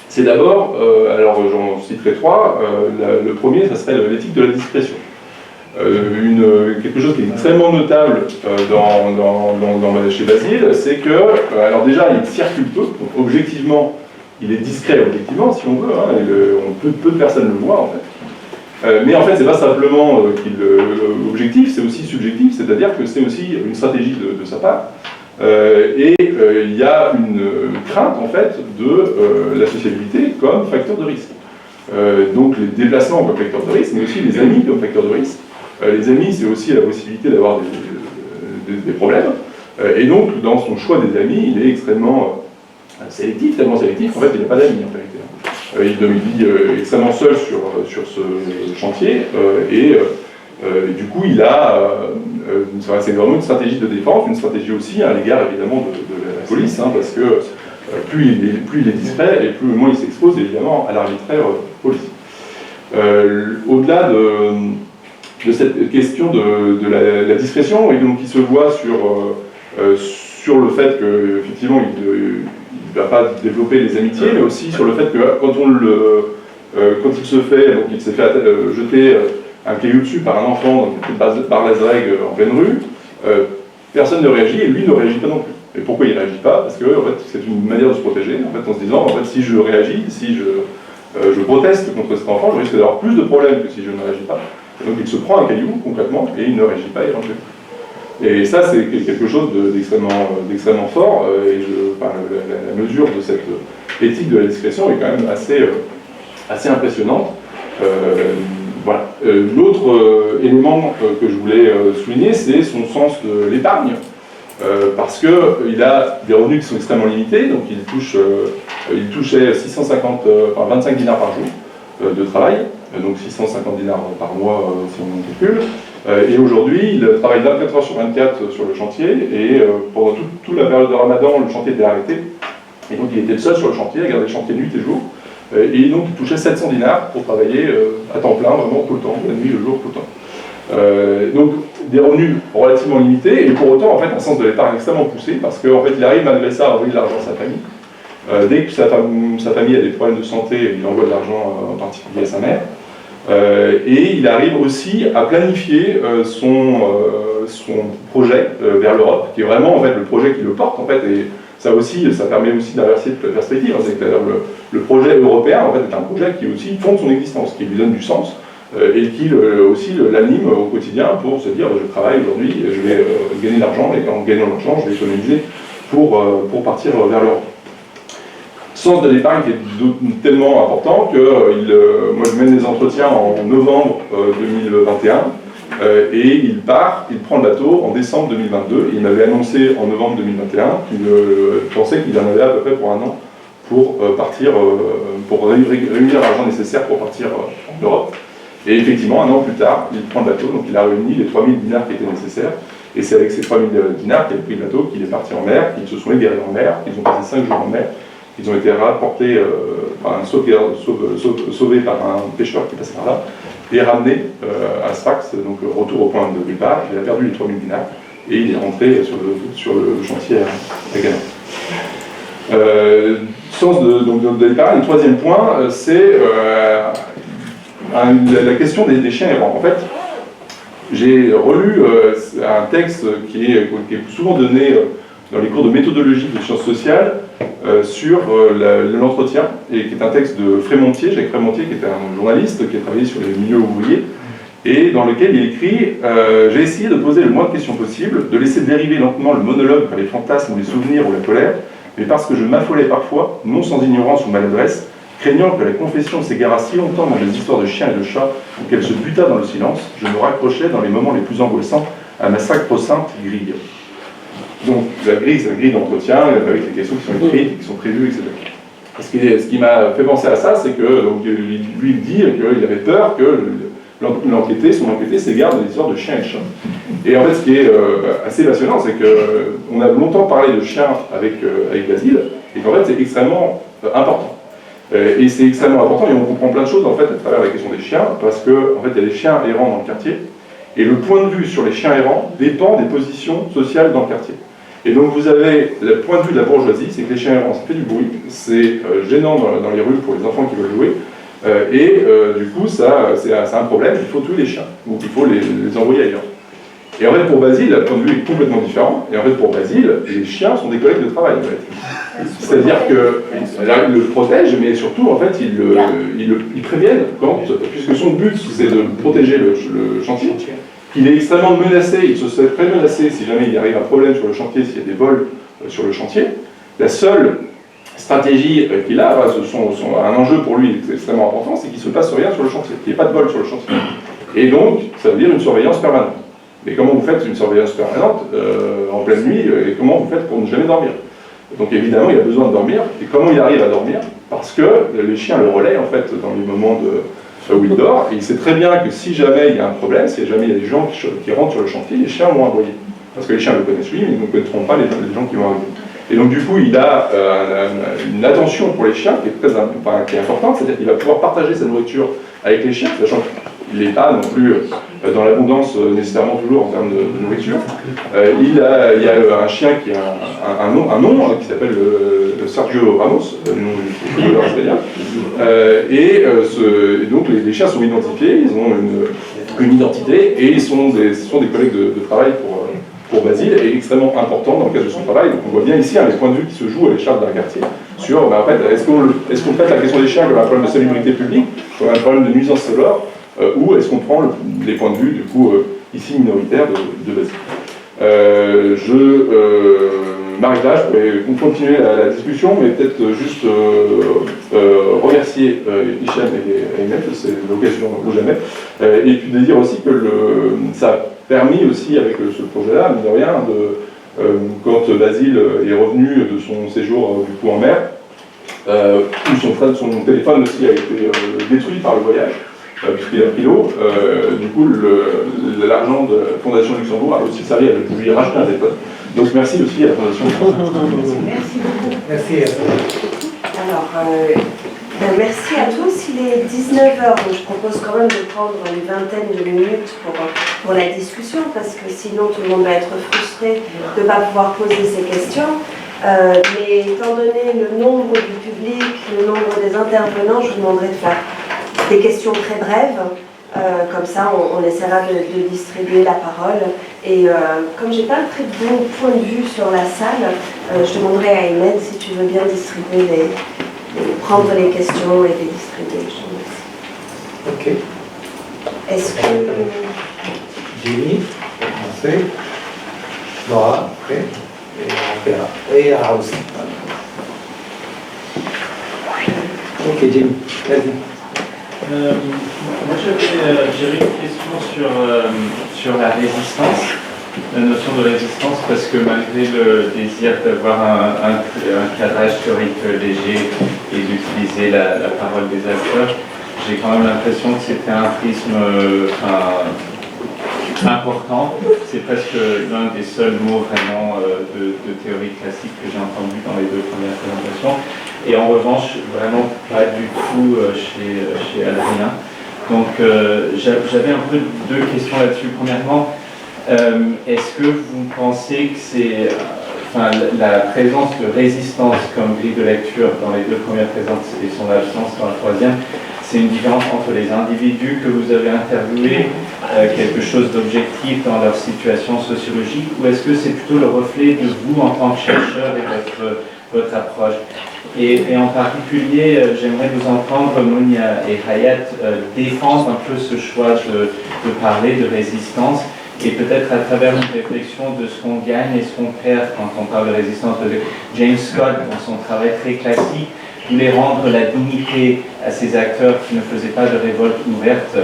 C'est d'abord, alors j'en citerai trois, le premier, ça serait l'éthique de la discrétion. Quelque chose qui est extrêmement notable chez Basile, c'est que, alors déjà, il circule peu, donc objectivement, il est discret objectivement, si on veut, hein, peu de personnes le voient en fait. Mais en fait, c'est pas simplement objectif, c'est aussi subjectif, c'est-à-dire que c'est aussi une stratégie de sa part. Il y a une crainte en fait de la sociabilité comme facteur de risque. Donc les déplacements comme facteur de risque, mais aussi les amis comme facteur de risque. Les amis, c'est aussi la possibilité d'avoir des problèmes. Et donc, dans son choix des amis, il est extrêmement sélectif, tellement sélectif qu'en fait, il n'a pas d'amis en vérité. Il vit extrêmement seul sur ce chantier, et du coup, il a, c'est vraiment une stratégie de défense, une stratégie aussi à l'égard évidemment de la police, hein, parce que plus il est discret et plus moins il s'expose évidemment à l'arbitraire police. Au-delà de cette question de la discrétion, et donc qui se voit sur le fait qu'effectivement il ne va pas développer les amitiés, mais aussi sur le fait que quand il se fait, donc il s'est fait jeter un caillou dessus par un enfant dans une Bar-Lazreg en pleine rue, personne ne réagit et lui ne réagit pas non plus. Et pourquoi il ne réagit pas? Parce que en fait, c'est une manière de se protéger, en fait, en se disant, en fait, si je réagis, si je proteste contre cet enfant, je risque d'avoir plus de problèmes que si je ne réagis pas. Et donc il se prend un caillou concrètement et il ne réagit pas éventuellement. Et ça, c'est quelque chose d'extrêmement fort, la mesure de cette éthique de la discrétion est quand même assez impressionnante. Voilà. L'autre élément que je voulais souligner, c'est son sens de l'épargne, parce qu'il a des revenus qui sont extrêmement limités, donc il touchait 25 dinars par jour de travail, donc 650 dinars par mois si on calcule. Et aujourd'hui, il travaille 24 heures sur 24 sur le chantier, et pendant toute la période de Ramadan, le chantier était arrêté, et donc il était le seul sur le chantier, à garder le chantier nuit et jour, et donc il touchait 700 dinars pour travailler à temps plein, vraiment tout le temps, la nuit, le jour, tout le temps. Donc des revenus relativement limités, et pour autant, en fait, un sens de l'épargne extrêmement poussé, parce qu'en fait, il arrive malgré ça à envoyer de l'argent à sa famille. Dès que sa famille a des problèmes de santé, il envoie de l'argent en particulier à sa mère. Et il arrive aussi à planifier son projet vers l'Europe, qui est vraiment en fait le projet qui le porte en fait, et ça permet aussi d'inverser toute la perspective. Hein, c'est-à-dire le projet européen en fait est un projet qui aussi fonde son existence, qui lui donne du sens et qui aussi l'anime au quotidien pour se dire je travaille aujourd'hui, je vais gagner de l'argent, et en gagnant de l'argent, je vais économiser pour partir vers l'Europe. Sens de l'épargne qui est tellement important que moi je mène des entretiens en novembre 2021 et il prend le bateau en décembre 2022 et il m'avait annoncé en novembre 2021 qu'il pensait qu'il en avait à peu près pour un an pour partir, pour réunir l'argent nécessaire pour partir en Europe. Et effectivement, un an plus tard, il prend le bateau, donc il a réuni les 3000 dinars qui étaient nécessaires, et c'est avec ces 3000 dinars qu'il a pris le bateau, qu'il est parti en mer, qu'ils se sont égarés en mer, qu'ils ont passé 5 jours en mer. Ils ont été rapportés sauvés par un pêcheur qui passait par là et ramenés à Sfax, donc retour au point de départ. Il a perdu les 3000 dinars et il est rentré sur le chantier à Ghana. Sens de l'épargne. Le troisième point, c'est la question des chiens errants. En fait, j'ai relu un texte qui est souvent donné dans les cours de méthodologie de sciences sociales sur l'entretien, et qui est un texte de Frémontier, Jacques Frémontier, qui était un journaliste qui a travaillé sur les milieux ouvriers, et dans lequel il écrit « J'ai essayé de poser le moins de questions possible, de laisser dériver lentement le monologue par les fantasmes ou les souvenirs ou la colère, mais parce que je m'affolais parfois, non sans ignorance ou maladresse, craignant que la confession s'égarât si longtemps dans les histoires de chiens et de chats ou qu'elle se buta dans le silence, je me raccrochais dans les moments les plus angoissants à ma sacro-sainte grille. » Donc la grille, c'est la grille d'entretien, avec les questions qui sont écrites, qui sont prévues, etc. Et ce qui m'a fait penser à ça, c'est que donc, lui il dit qu'il avait peur que son enquêté s'égare de l'histoire de chiens et de chats. Et en fait, ce qui est assez passionnant, c'est qu'on a longtemps parlé de chiens avec Basile, et qu'en fait, c'est extrêmement important. Et c'est extrêmement important, et on comprend plein de choses en fait à travers la question des chiens, parce qu'en fait, il y a des chiens errants dans le quartier, et le point de vue sur les chiens errants dépend des positions sociales dans le quartier. Et donc vous avez le point de vue de la bourgeoisie, c'est que les chiens errants, ça fait du bruit, c'est gênant dans les rues pour les enfants qui veulent jouer, du coup c'est un problème, il faut tuer les chiens, ou il faut les envoyer ailleurs. Et en fait pour Basile, le point de vue est complètement différent, et en fait pour Basile, les chiens sont des collègues de travail en fait. C'est-à-dire qu'ils le protègent, mais surtout en fait ils préviennent, puisque son but c'est de protéger le chantier, qu'il est extrêmement menacé, il se serait très menacé si jamais il arrive un problème sur le chantier, s'il y a des vols sur le chantier. La seule stratégie qu'il a, un enjeu pour lui extrêmement important, c'est qu'il ne se passe rien sur le chantier, qu'il n'y ait pas de vol sur le chantier. Et donc, ça veut dire une surveillance permanente. Mais comment vous faites une surveillance permanente en pleine nuit, et comment vous faites pour ne jamais dormir? Donc évidemment, il a besoin de dormir. Et comment il arrive à dormir? Parce que les chiens le relaient en fait dans les moments où il dort, et il sait très bien que si jamais il y a un problème, si jamais il y a des gens qui rentrent sur le chantier, les chiens vont aboyer. Parce que les chiens le connaissent lui, mais ils ne connaîtront pas les gens qui vont arriver. Et donc du coup, il a une attention pour les chiens qui est importante, c'est-à-dire qu'il va pouvoir partager sa nourriture avec les chiens, sachant qu'il n'est pas non plus dans l'abondance nécessairement toujours en termes de nourriture. Il y a un chien qui a un nom qui s'appelle Sergio Ramos, le nom du footballeur espagnol. Et donc les chiens sont identifiés, ils ont une identité et ce sont des collègues de travail pour Basile, et extrêmement important dans le cadre de son travail. Donc on voit bien ici les points de vue qui se jouent à l'échelle d'un quartier sur en fait, est-ce qu'on traite la question des chiens comme un problème de salubrité publique, comme un problème de nuisance sonore, ou est-ce qu'on prend les points de vue du coup ici minoritaires de Basile. Je m'arrête là, je pourrais continuer la discussion, mais peut-être juste remercier Hichem et Aymed, c'est l'occasion ou jamais, et puis de dire aussi que ça a permis aussi avec ce projet-là, mine de rien, quand Basile est revenu de son séjour du coup en mer, où son téléphone aussi a été détruit par le voyage, puisqu'il a pris l'eau, du coup l'argent de la Fondation Luxembourg a aussi servi à lui racheter un téléphone. Donc merci aussi à la Fondation Luxembourg. Merci beaucoup. Merci. Alors, merci à tous. Il est 19h, donc je propose quand même de prendre une vingtaine de minutes pour la discussion, parce que sinon tout le monde va être frustré de ne pas pouvoir poser ses questions. Mais étant donné le nombre du public, le nombre des intervenants, je vous demanderai de faire des questions très brèves. Comme ça, on essaiera de distribuer la parole. Et comme j'ai pas un très bon point de vue sur la salle, je demanderai à Aymed si tu veux bien distribuer prendre les questions et les distribuer. Je Ok. Est-ce que... Jimmy, commencez. Nora, après. Et House. Ok, Jimmy, vas-y. Moi j'avais une question sur la résistance, la notion de résistance, parce que malgré le désir d'avoir un cadrage théorique léger et d'utiliser la parole des acteurs, j'ai quand même l'impression que c'était un prisme important. C'est presque l'un des seuls mots vraiment de théorie classique que j'ai entendu dans les deux premières présentations. Et en revanche, vraiment pas du tout chez Adrien. Donc j'avais un peu deux questions là-dessus. Premièrement, est-ce que vous pensez que c'est la présence de résistance comme grille de lecture dans les deux premières présentations et son absence dans la troisième, c'est une différence entre les individus que vous avez interviewés, quelque chose d'objectif dans leur situation sociologique, ou est-ce que c'est plutôt le reflet de vous en tant que chercheur et votre approche? Et en particulier, j'aimerais vous entendre, Mounia et Hayat, défendre un peu ce choix de parler de résistance, et peut-être à travers une réflexion de ce qu'on gagne et ce qu'on perd quand on parle de résistance. James Scott, dans son travail très classique, voulait rendre la dignité à ces acteurs qui ne faisaient pas de révolte ouverte,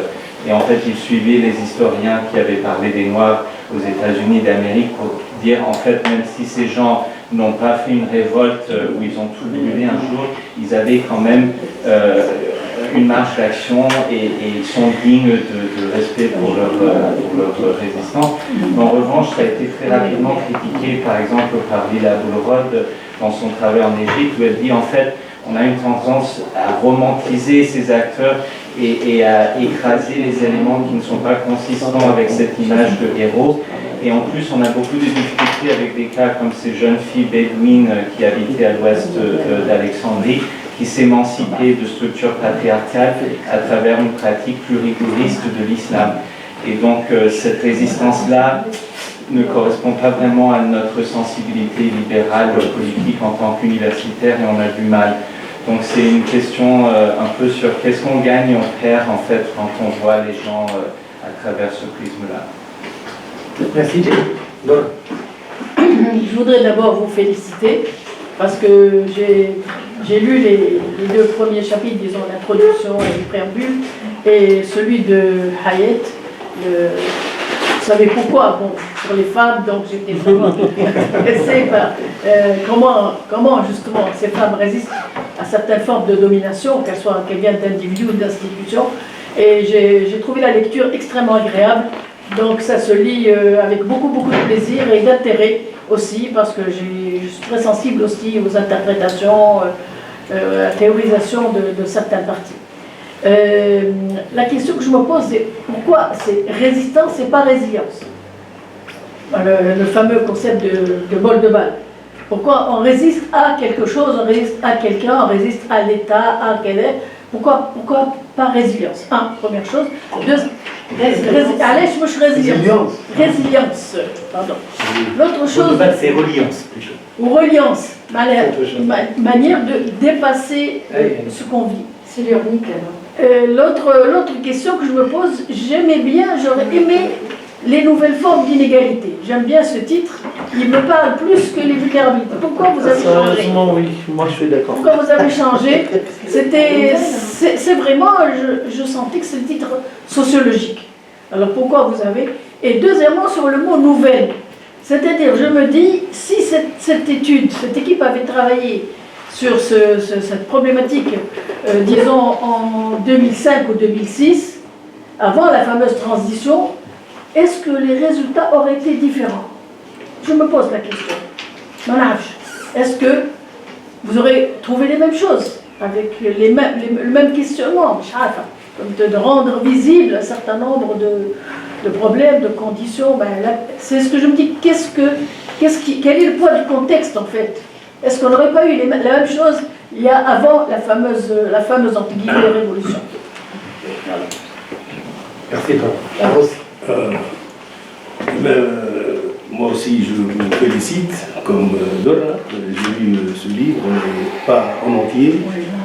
et en fait il suivait les historiens qui avaient parlé des Noirs aux États-Unis d'Amérique pour dire en fait, même si ces gens n'ont pas fait une révolte où ils ont tout brûlé un jour, ils avaient quand même une marge d'action et ils sont dignes de respect pour leur résistance. En revanche, ça a été très rapidement critiqué, par exemple, par Lila Boulrod dans son travail en Égypte, où elle dit en fait, on a une tendance à romantiser ces acteurs et à écraser les éléments qui ne sont pas consistants avec cette image de héros. Et en plus, on a beaucoup de difficultés avec des cas comme ces jeunes filles bédouines qui habitaient à l'ouest d'Alexandrie, qui s'émancipaient de structures patriarcales à travers une pratique plus rigoriste de l'islam. Et donc, cette résistance-là ne correspond pas vraiment à notre sensibilité libérale politique en tant qu'universitaire, et on a du mal. Donc c'est une question un peu sur qu'est-ce qu'on gagne et on perd en fait quand on voit les gens à travers ce prisme-là. Merci. Je voudrais d'abord vous féliciter parce que j'ai lu les deux premiers chapitres, disons l'introduction et le préambule, et celui de Hayet. Vous savez pourquoi? Bon, pour les femmes, donc j'étais vraiment intéressée par comment justement ces femmes résistent à certaines formes de domination, qu'elles viennent d'individus ou d'institutions. Et j'ai trouvé la lecture extrêmement agréable. Donc ça se lit avec beaucoup de plaisir et d'intérêt aussi, parce que je suis très sensible aussi aux interprétations, à la théorisation de certaines parties. La question que je me pose, c'est pourquoi c'est résistance et pas résilience? Le fameux concept de bol de balle. Pourquoi on résiste à quelque chose, on résiste à quelqu'un, on résiste à l'État, à quel est? Pourquoi pas résilience? Première chose. Allez, je suis résilience. Résilience, pardon. L'autre chose. C'est reliance plutôt. Ou reliance, manière de dépasser ce qu'on vit. C'est l'urnique alors. L'autre question que je me pose, j'aurais aimé les nouvelles formes d'inégalité. J'aime bien ce titre, il me parle plus que les vulnérabilités. Pourquoi vous avez changé? Sérieusement, oui, moi je suis d'accord. Pourquoi vous avez changé? C'est vraiment, je sentais que c'est le titre sociologique. Alors pourquoi vous avez? Et deuxièmement, sur le mot nouvelle. C'est-à-dire, je me dis, si cette équipe avait travaillé sur cette problématique, disons en 2005 ou 2006, avant la fameuse transition, est-ce que les résultats auraient été différents? Je me pose la question. Est-ce que vous aurez trouvé les mêmes choses, avec le même questionnement, comme de rendre visible un certain nombre de problèmes, de conditions? C'est ce que je me dis, quel est le poids du contexte en fait? Est-ce qu'on n'aurait pas eu la même chose il y a avant la fameuse entre guillemets révolution? Voilà. Merci Paul. Moi aussi, je vous félicite, comme Dora. J'ai lu ce livre, mais pas en entier.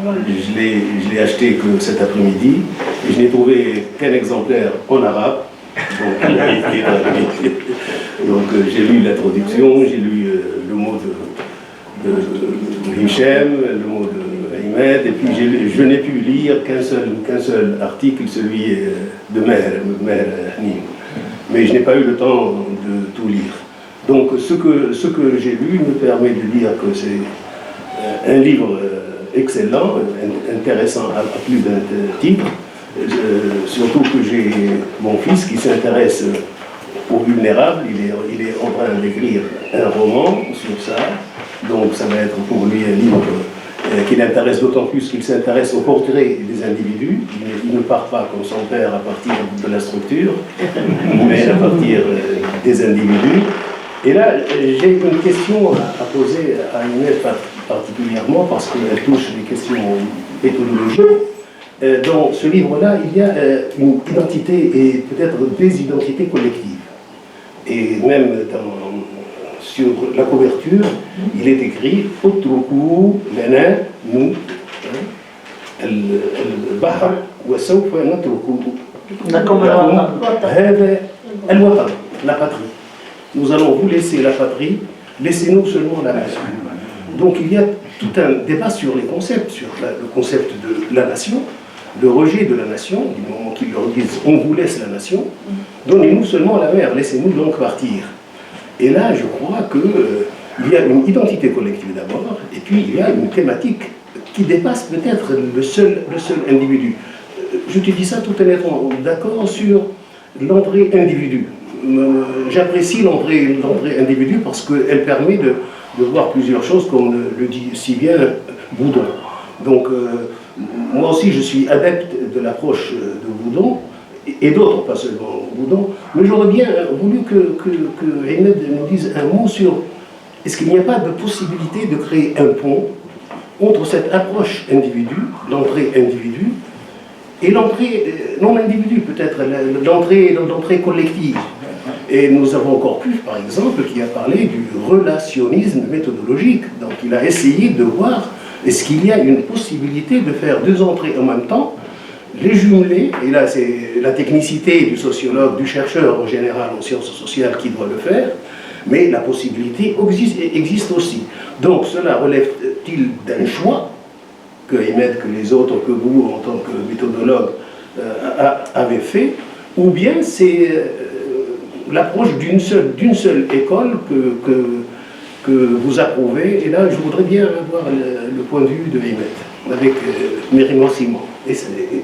Je l'ai acheté que cet après-midi, et je n'ai trouvé qu'un exemplaire en arabe. Donc j'ai lu la traduction, j'ai lu le mot de Hichem, le mot de Ahmed, et puis je n'ai pu lire qu'un seul article, celui de Mère Nim. Mais je n'ai pas eu le temps de tout lire. Donc ce que j'ai lu me permet de dire que c'est un livre excellent, intéressant à plus d'un titre, surtout que j'ai mon fils qui s'intéresse aux vulnérables, il est en train d'écrire un roman sur ça, donc ça va être pour lui un livre qui l'intéresse d'autant plus qu'il s'intéresse au portrait des individus. Il ne part pas comme son père à partir de la structure, mais à partir des individus. Et là, j'ai une question à poser à Inès particulièrement, parce qu'elle touche des questions méthodologiques. Dans ce livre-là, il y a une identité et peut-être des identités collectives. Et même sur la couverture, il est écrit « Utruku lana nous al-bahr wa sawfa natruku al-watan » la patrie. Nous allons vous laisser la patrie, laissez-nous seulement la nation. Donc il y a tout un débat sur les concepts, sur le concept de la nation, le rejet de la nation, du moment qu'ils leur disent « on vous laisse la nation, donnez-nous seulement la mer, laissez-nous donc partir ». Et là, je crois qu'il y a une identité collective d'abord, et puis il y a une thématique qui dépasse peut-être le seul individu. Je te dis ça tout en étant d'accord sur l'entrée individu. J'apprécie l'entrée individu parce qu'elle permet de voir plusieurs choses, comme le dit si bien Boudon. Donc, moi aussi, je suis adepte de l'approche de Boudon, et d'autres, pas seulement Boudon, mais j'aurais bien voulu que Ahmed nous dise un mot sur est-ce qu'il n'y a pas de possibilité de créer un pont entre cette approche individu, l'entrée individu, et l'entrée non-individu, peut-être, l'entrée collective. Et nous avons encore plus, par exemple, qui a parlé du relationnisme méthodologique. Donc il a essayé de voir est-ce qu'il y a une possibilité de faire deux entrées en même temps, les jumeler, et là c'est la technicité du sociologue, du chercheur en général en sciences sociales qui doit le faire, mais la possibilité existe aussi. Donc cela relève-t-il d'un choix que Ahmed, que les autres, que vous, en tant que méthodologue, avez fait, ou bien c'est l'approche d'une seule école que vous approuvez? Et là, je voudrais bien avoir le point de vue de Ahmed, avec mes remerciements. Et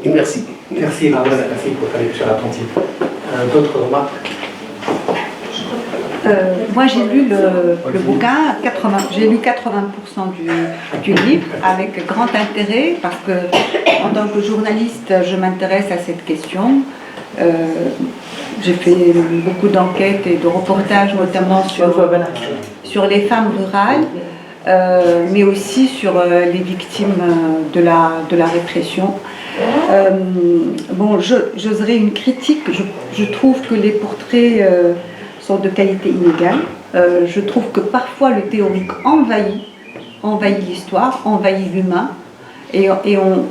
merci. Merci, merci pour ta lecture attentive. D'autres remarques? Moi, j'ai lu le bouquin, j'ai lu 80% du livre avec grand intérêt parce que, en tant que journaliste, je m'intéresse à cette question. J'ai fait beaucoup d'enquêtes et de reportages, notamment sur les femmes rurales, mais aussi sur les victimes de la répression. Bon, j'oserais une critique. Je trouve que les portraits sont de qualité inégale. Je trouve que parfois le théorique envahit l'histoire, envahit l'humain, et on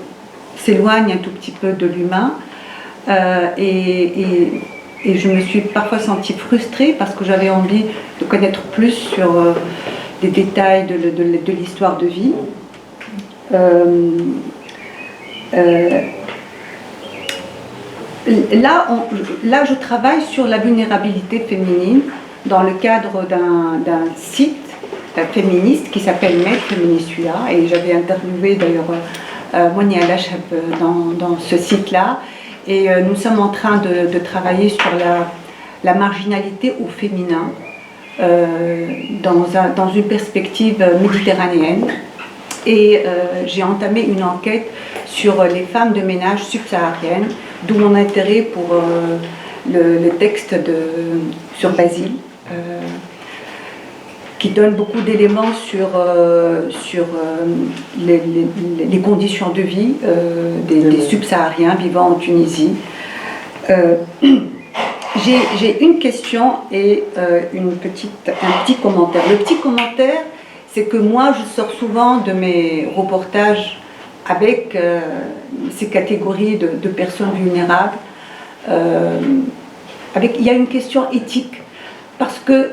s'éloigne un tout petit peu de l'humain. Et je me suis parfois sentie frustrée parce que j'avais envie de connaître plus sur des détails de l'histoire de vie. Là, je travaille sur la vulnérabilité féminine dans le cadre d'un site féministe qui s'appelle Med Feminist UA, et j'avais interviewé d'ailleurs Monia Lachab dans ce site-là, et nous sommes en train de travailler sur la marginalité au féminin dans une perspective méditerranéenne. Et j'ai entamé une enquête sur les femmes de ménage subsahariennes, d'où mon intérêt pour le texte sur Basile, qui donne beaucoup d'éléments sur les conditions de vie des subsahariens vivant en Tunisie. J'ai une question et un petit commentaire. Le petit commentaire, c'est que moi, je sors souvent de mes reportages avec ces catégories de personnes vulnérables. Il y a une question éthique, parce que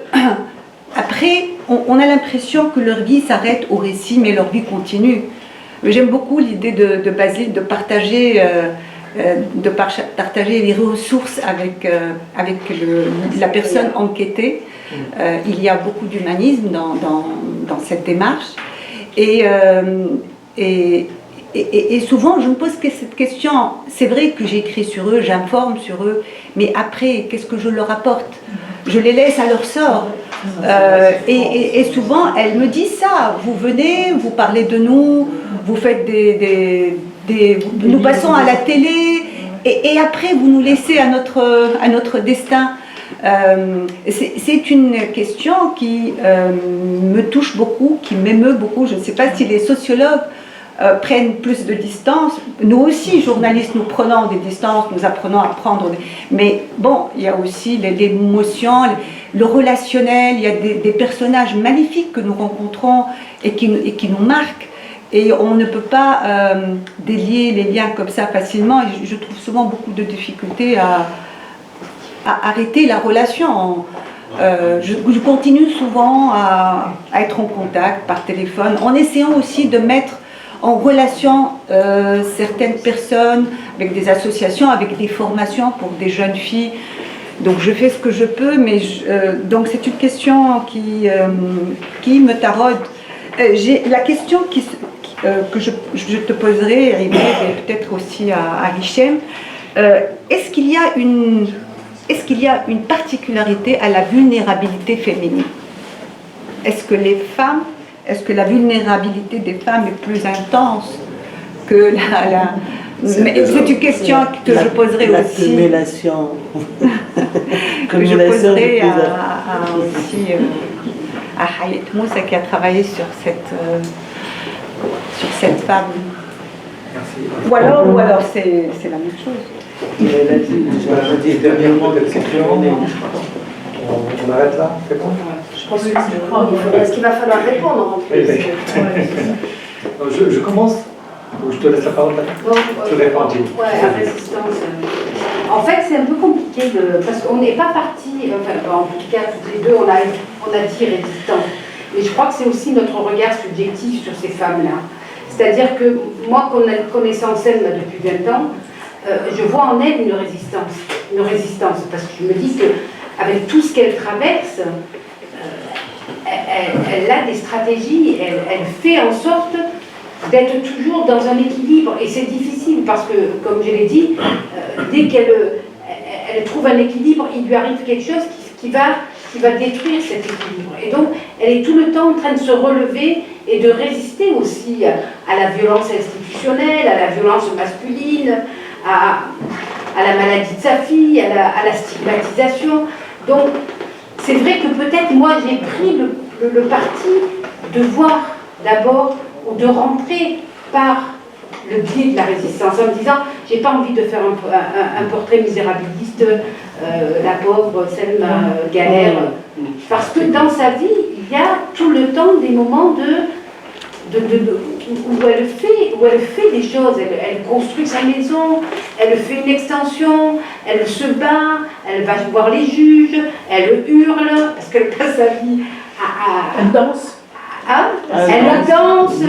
après, on a l'impression que leur vie s'arrête au récit, mais leur vie continue. J'aime beaucoup l'idée de Basile de partager les ressources avec la personne enquêtée. Il y a beaucoup d'humanisme dans cette démarche. Et souvent, je me pose cette question. C'est vrai que j'écris sur eux, j'informe sur eux, mais après, qu'est-ce que je leur apporte? Je les laisse à leur sort. Et souvent, elles me disent ça. Vous venez, vous parlez de nous, vous faites nous passons à la télé, et après, vous nous laissez à notre destin. C'est une question qui me touche beaucoup, qui m'émeut beaucoup. Je ne sais pas si les sociologues prennent plus de distance. Nous aussi, journalistes, nous prenons des distances, nous apprenons à prendre. Mais bon, il y a aussi l'émotion, le relationnel. Il y a des personnages magnifiques que nous rencontrons et qui nous marquent. Et on ne peut pas délier les liens comme ça facilement. Et je trouve souvent beaucoup de difficultés à arrêter la relation. Je continue souvent à être en contact par téléphone, en essayant aussi de mettre en relation certaines personnes avec des associations, avec des formations pour des jeunes filles Donc je fais ce que je peux, mais donc c'est une question qui me taraude. La question que je te poserai, Rimet, et peut-être aussi à Hichem, est-ce qu'il y a une particularité à la vulnérabilité féminine? Est-ce que la vulnérabilité des femmes est plus intense que c'est une question que je poserai aussi. Cumulation. Que je poserai aussi à Hayat Moussa qui a travaillé sur cette femme. Merci. Ou alors c'est la même chose. Je dis dernièrement des questions. On arrête là, c'est bon? Je pense que est-ce qu'il va falloir répondre en plus? Je commence. Je te laisse la parole. Tu réponds. Ouais, la résistance. En fait, c'est un peu compliqué parce qu'on n'est pas parti. Enfin, en tout cas, tous les deux, on a dit résistance. Mais je crois que c'est aussi notre regard subjectif sur ces femmes-là. C'est-à-dire que moi, connaissant elle depuis 20 ans, je vois en elle une résistance, parce que je me dis qu'avec tout ce qu'elle traverse, elle a des stratégies, elle fait en sorte d'être toujours dans un équilibre, et c'est difficile parce que, comme je l'ai dit, dès qu'elle trouve un équilibre, il lui arrive quelque chose qui va détruire cet équilibre. Et donc, elle est tout le temps en train de se relever et de résister aussi à la violence institutionnelle, à la violence masculine, à la maladie de sa fille, à la stigmatisation. Donc, c'est vrai que peut-être moi j'ai pris le parti de voir d'abord, ou de rentrer par le biais de la résistance, en me disant, j'ai pas envie de faire un portrait misérabiliste, la pauvre Selma galère, parce que dans sa vie, il y a tout le temps des moments où elle fait des choses, elle construit sa maison, elle fait une extension, elle se bat, elle va voir les juges, elle hurle, parce qu'elle passe sa vie à Elle danse. Hein, elle danse,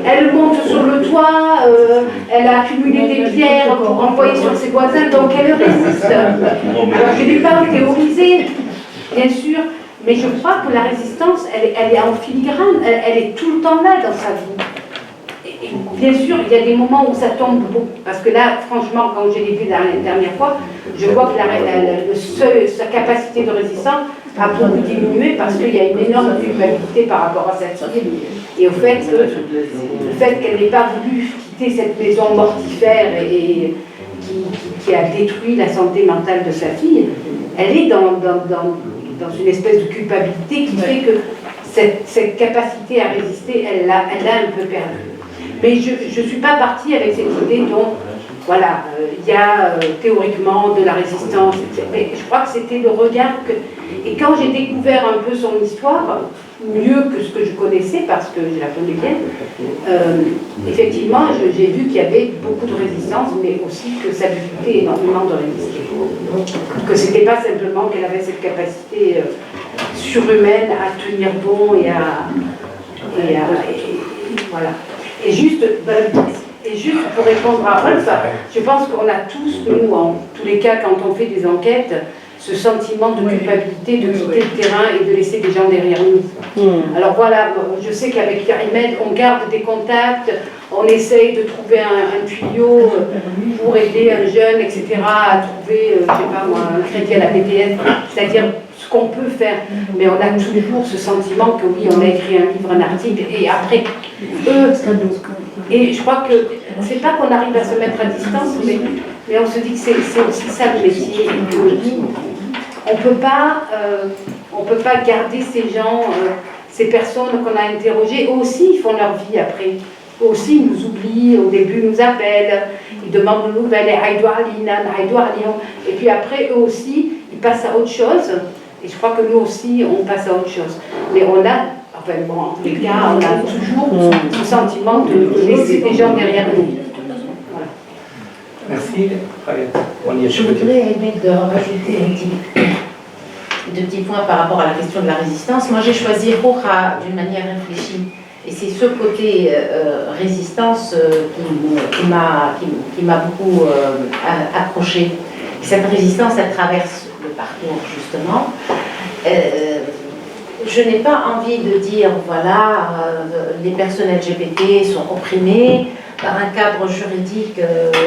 elle monte sur le toit, elle a accumulé des pierres pour envoyer sur ses voisins, donc elle résiste. Alors je ne vais pas théoriser, bien sûr, mais je crois que la résistance, elle est en filigrane, elle est tout le temps là dans sa vie. Et bien sûr, il y a des moments où ça tombe beaucoup, parce que là, franchement, quand je l'ai vu la dernière fois, je vois que sa capacité de résistance a beaucoup diminué parce qu'il y a une énorme culpabilité par rapport à cette fille. Et au fait, le fait qu'elle n'ait pas voulu quitter cette maison mortifère et qui a détruit la santé mentale de sa fille, elle est dans une espèce de culpabilité qui fait que cette capacité à résister, elle l'a un peu perdue. Mais je ne suis pas partie avec cette idée dont, voilà, il y a théoriquement de la résistance, mais je crois que c'était le regard que... Et quand j'ai découvert un peu son histoire, mieux que ce que je connaissais, parce que je la connais bien, effectivement, j'ai vu qu'il y avait beaucoup de résistance, mais aussi que ça lui coûtait énormément de résister. Que ce n'était pas simplement qu'elle avait cette capacité surhumaine à tenir bon et voilà. Et juste pour répondre à Rolf, je pense qu'on a tous, nous, en tous les cas, quand on fait des enquêtes, ce sentiment de culpabilité de quitter le terrain et de laisser des gens derrière nous. Alors voilà, je sais qu'avec Yarimed, on garde des contacts, on essaye de trouver un tuyau pour aider un jeune, etc., à trouver, je sais pas moi, un crédit à la BPS, c'est-à-dire ce qu'on peut faire. Mais on a toujours ce sentiment que oui, on a écrit un livre, un article, et après, eux... Et je crois que c'est pas qu'on arrive à se mettre à distance, mais on se dit que c'est aussi ça le métier. On peut pas garder ces gens, ces personnes qu'on a interrogées. Eux aussi, ils font leur vie après. Eux aussi, ils nous oublient, au début, ils nous appellent, ils demandent de nouvelles, et puis après, eux aussi, ils passent à autre chose. Et je crois que nous aussi, on passe à autre chose. Mais on a... Enfin bon, en tous les cas, on a toujours ce sentiment de laisser des gens derrière nous. Voilà. Merci. Je voudrais de rajouter deux petits points par rapport à la question de la résistance. Moi, j'ai choisi Roja d'une manière réfléchie. Et c'est ce côté résistance qui m'a beaucoup accroché. Cette résistance, elle traverse le parcours, justement. Je n'ai pas envie de dire, voilà, les personnes LGBT sont opprimées par un cadre juridique,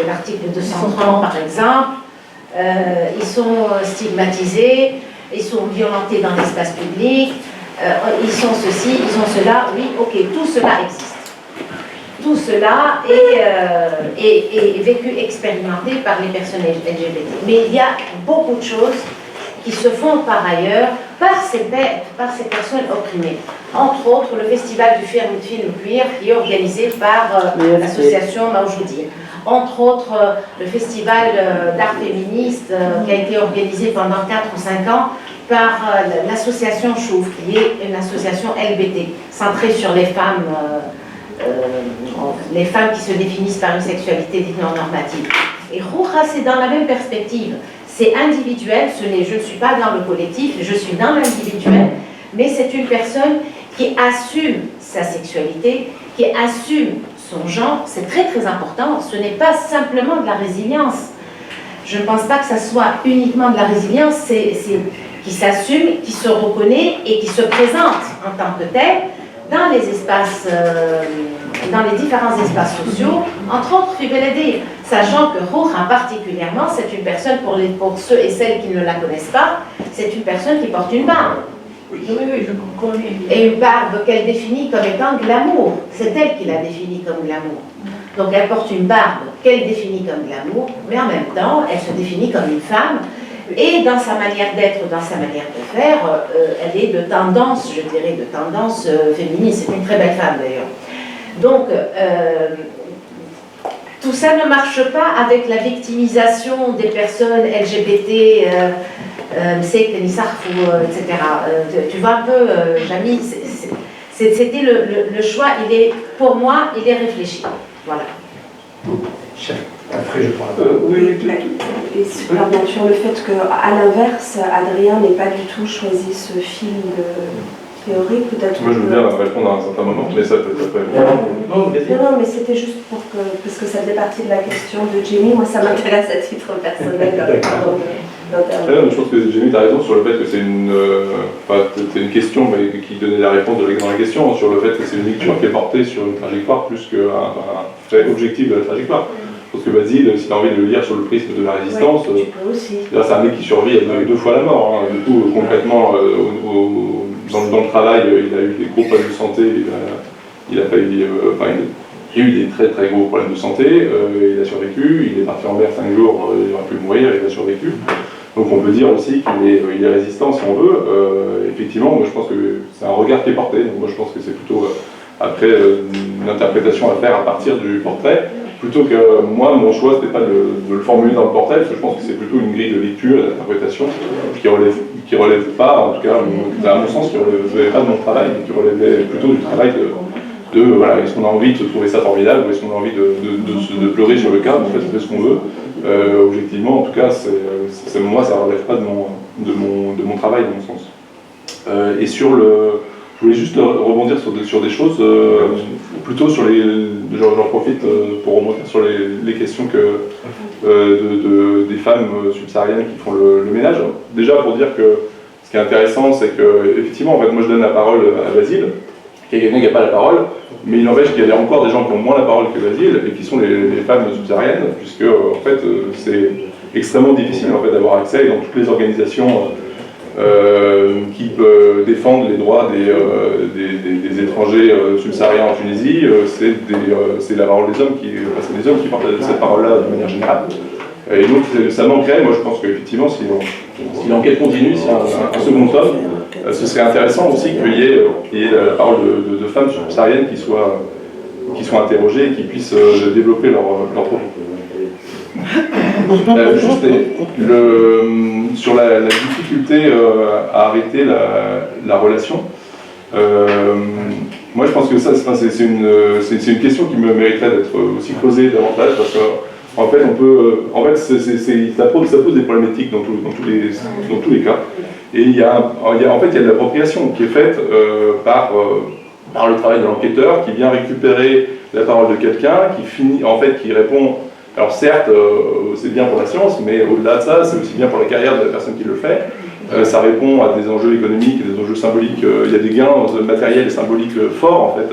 l'article 230 par exemple, ils sont stigmatisés, ils sont violentés dans l'espace public, ils sont ceci, ils sont cela, oui, ok, tout cela existe. Tout cela est vécu, expérimenté par les personnes LGBT. Mais il y a beaucoup de choses qui se font par ailleurs par ces personnes opprimées. Entre autres, le festival du film queer qui est organisé par l'association Mawjoudi. Entre autres, le festival d'art féministe qui a été organisé pendant 4 ou 5 ans par l'association Chouf, qui est une association LBT, centrée sur les femmes qui se définissent par une sexualité dite non normative. Et Rouha, c'est dans la même perspective. C'est individuel, je ne suis pas dans le collectif, je suis dans l'individuel, mais c'est une personne qui assume sa sexualité, qui assume son genre. C'est très très important, ce n'est pas simplement de la résilience. Je ne pense pas que ça soit uniquement de la résilience, c'est qui s'assume, qui se reconnaît et qui se présente en tant que tel dans les espaces, dans les différents espaces sociaux, entre autres Fibeladé, sachant que Rouha particulièrement, c'est une personne, pour ceux et celles qui ne la connaissent pas, c'est une personne qui porte une barbe. Oui, je connais. Et une barbe qu'elle définit comme étant glamour. C'est elle qui la définit comme glamour. Donc elle porte une barbe qu'elle définit comme glamour, mais en même temps, elle se définit comme une femme. Et dans sa manière d'être, dans sa manière de faire, elle est de tendance, je dirais, de tendance féministe. C'est une très belle femme d'ailleurs. Donc, tout ça ne marche pas avec la victimisation des personnes LGBT, etc. Tu vois un peu, Jamie, c'était le choix, pour moi, il est réfléchi. Voilà. Après, je prends Pardon, sur le fait qu'à l'inverse, Adrien n'ait pas du tout choisi ce film théorique, peut-être. Moi, je veux bien répondre à un certain moment, mais ça peut-être après. Non, mais c'était juste parce que ça faisait partie de la question de Jamie. Moi, ça m'intéresse à titre personnel. Je pense que Jamie, tu as raison sur le fait que c'est une question, mais qui donnait la réponse dans la question, sur le fait que c'est une lecture qui est portée sur une trajectoire plus qu'un fait objectif de la trajectoire. Parce que Basile, si tu as envie de le lire sur le prisme de la résistance, c'est un mec qui survit à 2 fois la mort. Hein. Du coup, concrètement, dans le travail, il a eu des gros problèmes de santé, il a eu des très très gros problèmes de santé, il a survécu, il est parti en mer 5 jours, il aurait pu mourir, il a survécu. Donc on peut dire aussi qu'il est résistant si on veut. Effectivement, moi je pense que c'est un regard qui est porté, donc moi je pense que c'est plutôt après une interprétation à faire à partir du portrait. Plutôt que moi, mon choix, c'était pas de le formuler dans le portrait, parce que je pense que c'est plutôt une grille de lecture et d'interprétation qui relève pas, en tout cas, à mon sens, qui relève pas de mon travail, mais qui relève plutôt du travail de voilà, est-ce qu'on a envie de trouver ça formidable, ou est-ce qu'on a envie de pleurer sur le cadre, en fait, on fait ce qu'on veut. Objectivement, en tout cas, moi, ça relève pas de mon travail, dans mon sens. Et sur je voulais juste rebondir sur des choses, plutôt sur j'en profite pour rebondir sur les questions des femmes subsahariennes qui font le ménage. Déjà pour dire que ce qui est intéressant, c'est que effectivement, en fait, moi je donne la parole à Basile, qui est quelqu'un qui n'a pas la parole, mais il n'empêche qu'il y a encore des gens qui ont moins la parole que Basile, et qui sont les femmes subsahariennes, puisque en fait c'est extrêmement difficile en fait, d'avoir accès dans toutes les organisations qui défendent les droits des étrangers subsahariens en Tunisie, c'est la parole des hommes c'est les hommes qui portent cette parole-là de manière générale. Et donc ça manquerait, moi je pense qu'effectivement, si l'enquête continue, si un second tome, ce serait intéressant aussi qu'il y ait la parole de femmes subsahariennes qui soient interrogées et qui puissent développer leur propos. Juste sur la difficulté à arrêter la relation, moi je pense que ça c'est une question qui me mériterait d'être aussi creusée davantage, parce qu'en fait ça pose des problématiques dans tous les cas, et il y a de l'appropriation qui est faite par le travail de l'enquêteur, qui vient récupérer la parole de quelqu'un, qui répond Alors certes, c'est bien pour la science, mais au-delà de ça, c'est aussi bien pour la carrière de la personne qui le fait. Ça répond à des enjeux économiques et des enjeux symboliques. Il y a des gains matériels et symboliques forts, en fait,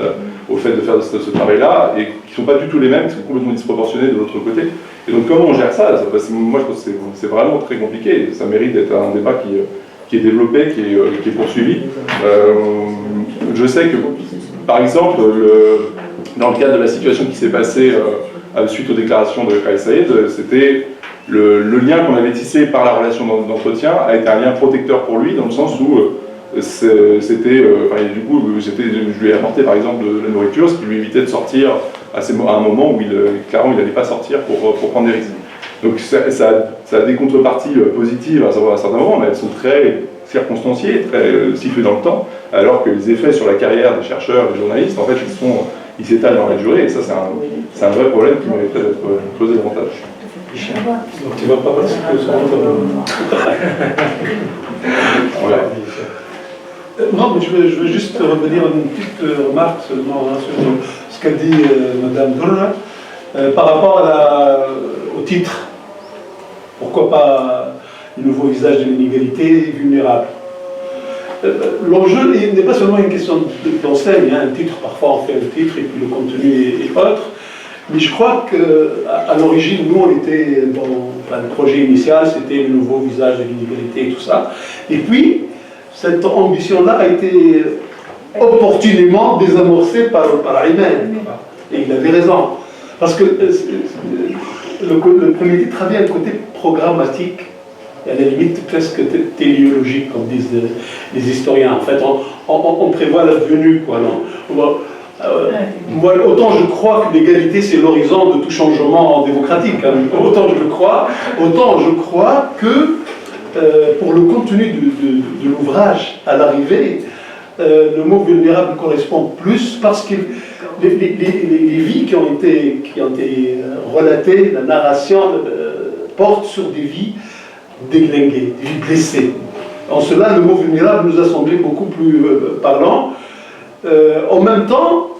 au fait de faire ce travail-là, et qui ne sont pas du tout les mêmes, qui sont complètement disproportionnés de l'autre côté. Et donc comment on gère ça, moi je pense que c'est vraiment très compliqué. Ça mérite d'être un débat qui est développé, qui est poursuivi. Je sais que, par exemple, dans le cadre de la situation qui s'est passée suite aux déclarations de Kais Saïd, c'était le lien qu'on avait tissé par la relation d'entretien a été un lien protecteur pour lui, dans le sens où je lui ai apporté par exemple de la nourriture, ce qui lui évitait de sortir à un moment où clairement il n'allait pas sortir pour prendre des risques. Donc ça a des contreparties positives à certains moments, mais elles sont très circonstanciées, très situées dans le temps, alors que les effets sur la carrière des chercheurs, des journalistes, en fait, ils s'étalent dans la durée, et ça c'est un vrai problème qui mériterait d'être posé davantage. Donc tu vas pas participer au second Non, mais je veux juste revenir à une petite remarque seulement sur ce qu'a dit Madame Durra par rapport au titre. Pourquoi pas le nouveau visage de l'inégalité vulnérable? L'enjeu n'est pas seulement une question d'enseigne, un titre, parfois on fait un titre et puis le contenu est autre, mais je crois qu'à l'origine, nous on était le projet initial, c'était le nouveau visage de l'inégalité et tout ça, et puis cette ambition-là a été opportunément désamorcée par Ayman, et il avait raison, parce que le premier titre avait un côté programmatique, à la limite presque téléologique, comme disent les historiens. En fait, on prévoit la venue, quoi. Moi, autant je crois que l'égalité c'est l'horizon de tout changement démocratique, hein. Autant je crois que pour le contenu de l'ouvrage à l'arrivée, le mot vulnérable correspond plus parce que les vies qui ont été relatées, la narration porte sur des vies déglinguées, des vies blessées. En cela, le mot vulnérable nous a semblé beaucoup plus parlant. En même temps,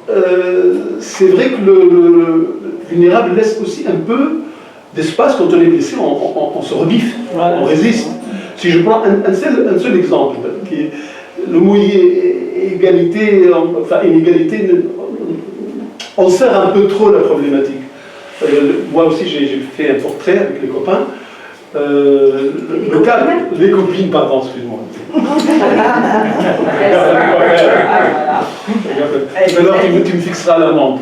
c'est vrai que le vulnérable laisse aussi un peu d'espace. Quand on est blessé, on se rebiffe, on résiste. Si je prends un seul exemple, le mot égalité, enfin inégalité, on serre un peu trop la problématique. Moi aussi, j'ai fait un portrait avec les copains. Le cas, les copines, pardon, excuse-moi. Alors tu me fixeras l'amende.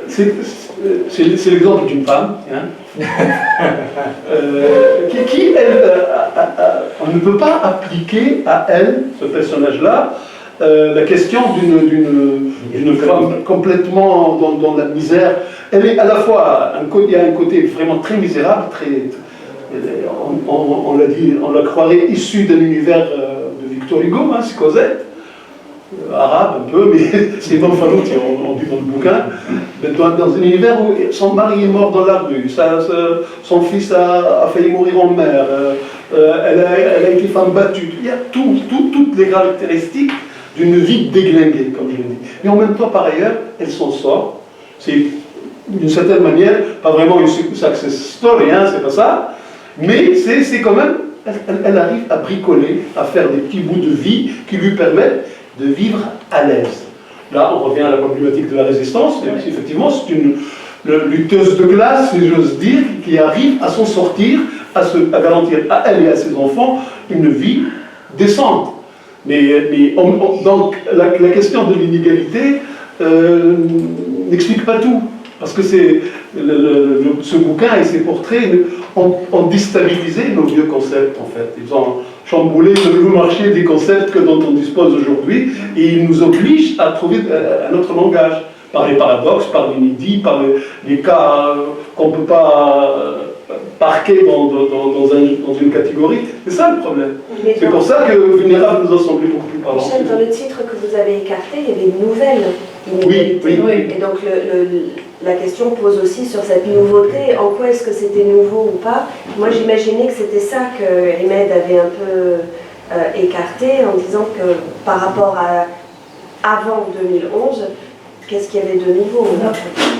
C'est l'exemple d'une femme, hein, qui elle, on ne peut pas appliquer à elle, ce personnage-là, la question d'une femme complètement dans la misère. Elle est à la fois, il y a un côté vraiment très misérable, on l'a dit, on la croirait issue d'un univers de Victor Hugo, hein, c'est Cosette, arabe un peu, mais c'est Ibn Falout, on dit dans le bouquin, dans un univers où son mari est mort dans la rue, son fils a failli mourir en mer, elle a été femme battue, il y a toutes les caractéristiques d'une vie déglinguée, comme je l'ai dit. Mais en même temps, par ailleurs, elle s'en sort. C'est d'une certaine manière, pas vraiment une success story, hein, c'est pas ça, mais c'est quand même, elle arrive à bricoler, à faire des petits bouts de vie qui lui permettent de vivre à l'aise. Là, on revient à la problématique de la résistance. Effectivement, c'est une lutteuse de classe, si j'ose dire, qui arrive à s'en sortir, à garantir à elle et à ses enfants une vie décente. Donc, la question de l'inégalité n'explique pas tout. Parce que ce bouquin et ces portraits ont déstabilisé nos vieux concepts, en fait. Ils ont chamboulé le marché des concepts dont on dispose aujourd'hui, et ils nous obligent à trouver un autre langage, par les paradoxes, par l'inédit, par les cas qu'on ne peut pas parquer dans une catégorie. C'est ça le problème. C'est pour ça que vulnérable nous a semblé beaucoup plus parlant. Michel, dans le titre que vous avez écarté, il y avait une nouvelle inégalité. Oui. Et donc la question pose aussi sur cette nouveauté, en quoi est-ce que c'était nouveau ou pas. Moi j'imaginais que c'était ça que Ahmed avait un peu écarté en disant que par rapport à avant 2011, Qu'est-ce qu'il y avait de nouveau là?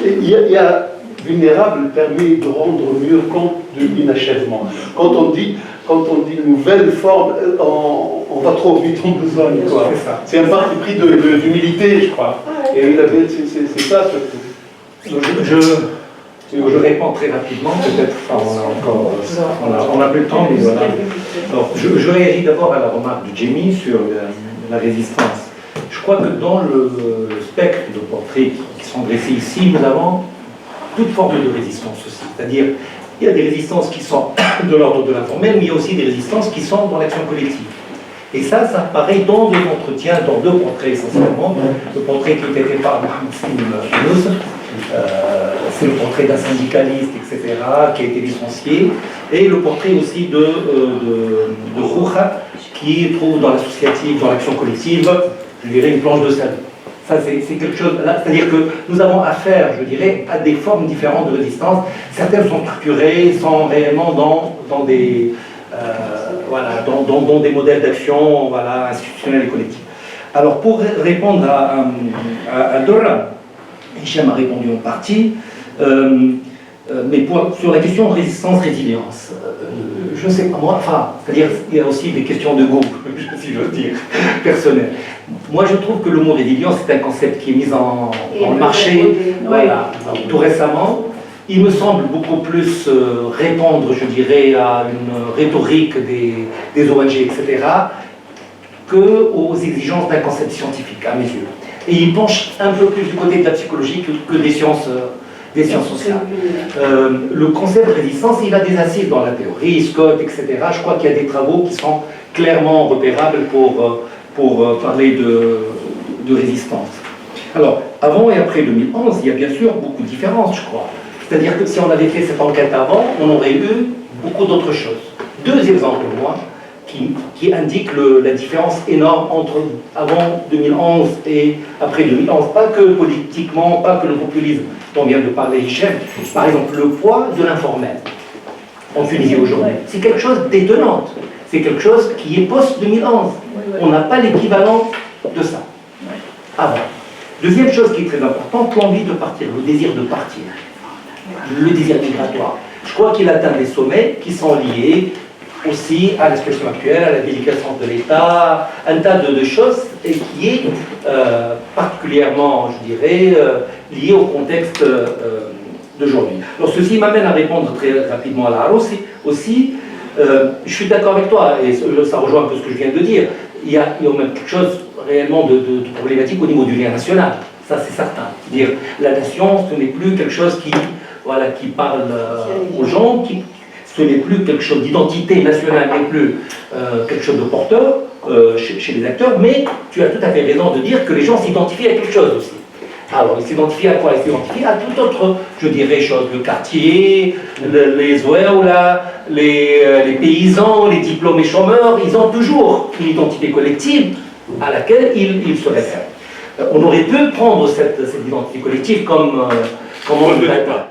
Il y a vulnérable permet de rendre mieux compte de l'inachèvement. Quand on dit nouvelle forme, on va trop vite en besogne. C'est un parti pris d'humilité, je crois. Et c'est ça surtout. Je réponds très rapidement, peut-être, on a plus de temps, mais voilà. Alors, je réagis d'abord à la remarque de Jamie sur la résistance. Je crois que dans le spectre de portraits qui sont dressés ici, nous avons toute forme de résistance aussi. C'est-à-dire, il y a des résistances qui sont de l'ordre de l'informel, mais il y a aussi des résistances qui sont dans l'action collective. Et ça apparaît dans deux entretiens, dans deux portraits essentiellement. Le portrait qui était fait par Mohamed Slim, c'est le portrait d'un syndicaliste, etc., qui a été licencié, et le portrait aussi de Rouha, qui trouve dans l'associative, dans l'action collective, je dirais, une planche de salut. Ça, c'est quelque chose, c'est-à-dire que nous avons affaire, je dirais, à des formes différentes de résistance. Certaines sont structurées, sont réellement dans des, dans des modèles d'action institutionnels et collectifs. Alors, pour répondre à Dora, Hicham a répondu en partie, mais sur la question résistance-résilience, je ne sais pas moi, c'est-à-dire il y a aussi des questions de goût, si j'ose dire, personnelles. Moi je trouve que le mot résilience c'est un concept qui est mis en marché tout récemment. Il me semble beaucoup plus répondre, je dirais, à une rhétorique des ONG, etc., qu'aux exigences d'un concept scientifique, à mes yeux. Et il penche un peu plus du côté de la psychologie que des sciences sociales. Le concept de résistance, il a des assises dans la théorie, Scott, etc. Je crois qu'il y a des travaux qui sont clairement repérables pour parler de résistance. Alors, avant et après 2011, il y a bien sûr beaucoup de différences, je crois. C'est-à-dire que si on avait fait cette enquête avant, on aurait eu beaucoup d'autres choses. Deux exemples, moi, qui indiquent la différence énorme entre avant 2011 et après 2011. Pas que politiquement, pas que le populisme dont vient de parler Hicham. Par exemple, le poids de l'informel en Tunisie aujourd'hui. C'est quelque chose d'étonnant. C'est quelque chose qui est post-2011. On n'a pas l'équivalent de ça avant. Deuxième chose qui est très importante, l'envie de partir, le désir de partir. Le désir migratoire. Je crois qu'il atteint des sommets qui sont liés aussi à la situation actuelle, à la déliquescence de l'État, un tas de choses, et qui est particulièrement, je dirais, lié au contexte d'aujourd'hui. Alors ceci m'amène à répondre très rapidement à la aussi. Je suis d'accord avec toi, et ça rejoint un peu ce que je viens de dire. Il y a même quelque chose réellement de problématique au niveau du lien national. Ça, c'est certain. C'est-à-dire, la nation, ce n'est plus quelque chose qui parle aux gens, ce n'est plus quelque chose d'identité nationale, n'est plus quelque chose de porteur chez les acteurs, mais tu as tout à fait raison de dire que les gens s'identifient à quelque chose aussi. Alors, ils s'identifient à quoi? Ils s'identifient à toute autre, je dirais, chose. Le quartier, les ouéoula, les paysans, les diplômés chômeurs, ils ont toujours une identité collective à laquelle ils se réfèrent. On aurait pu prendre cette identité collective comme on ne le fait pas.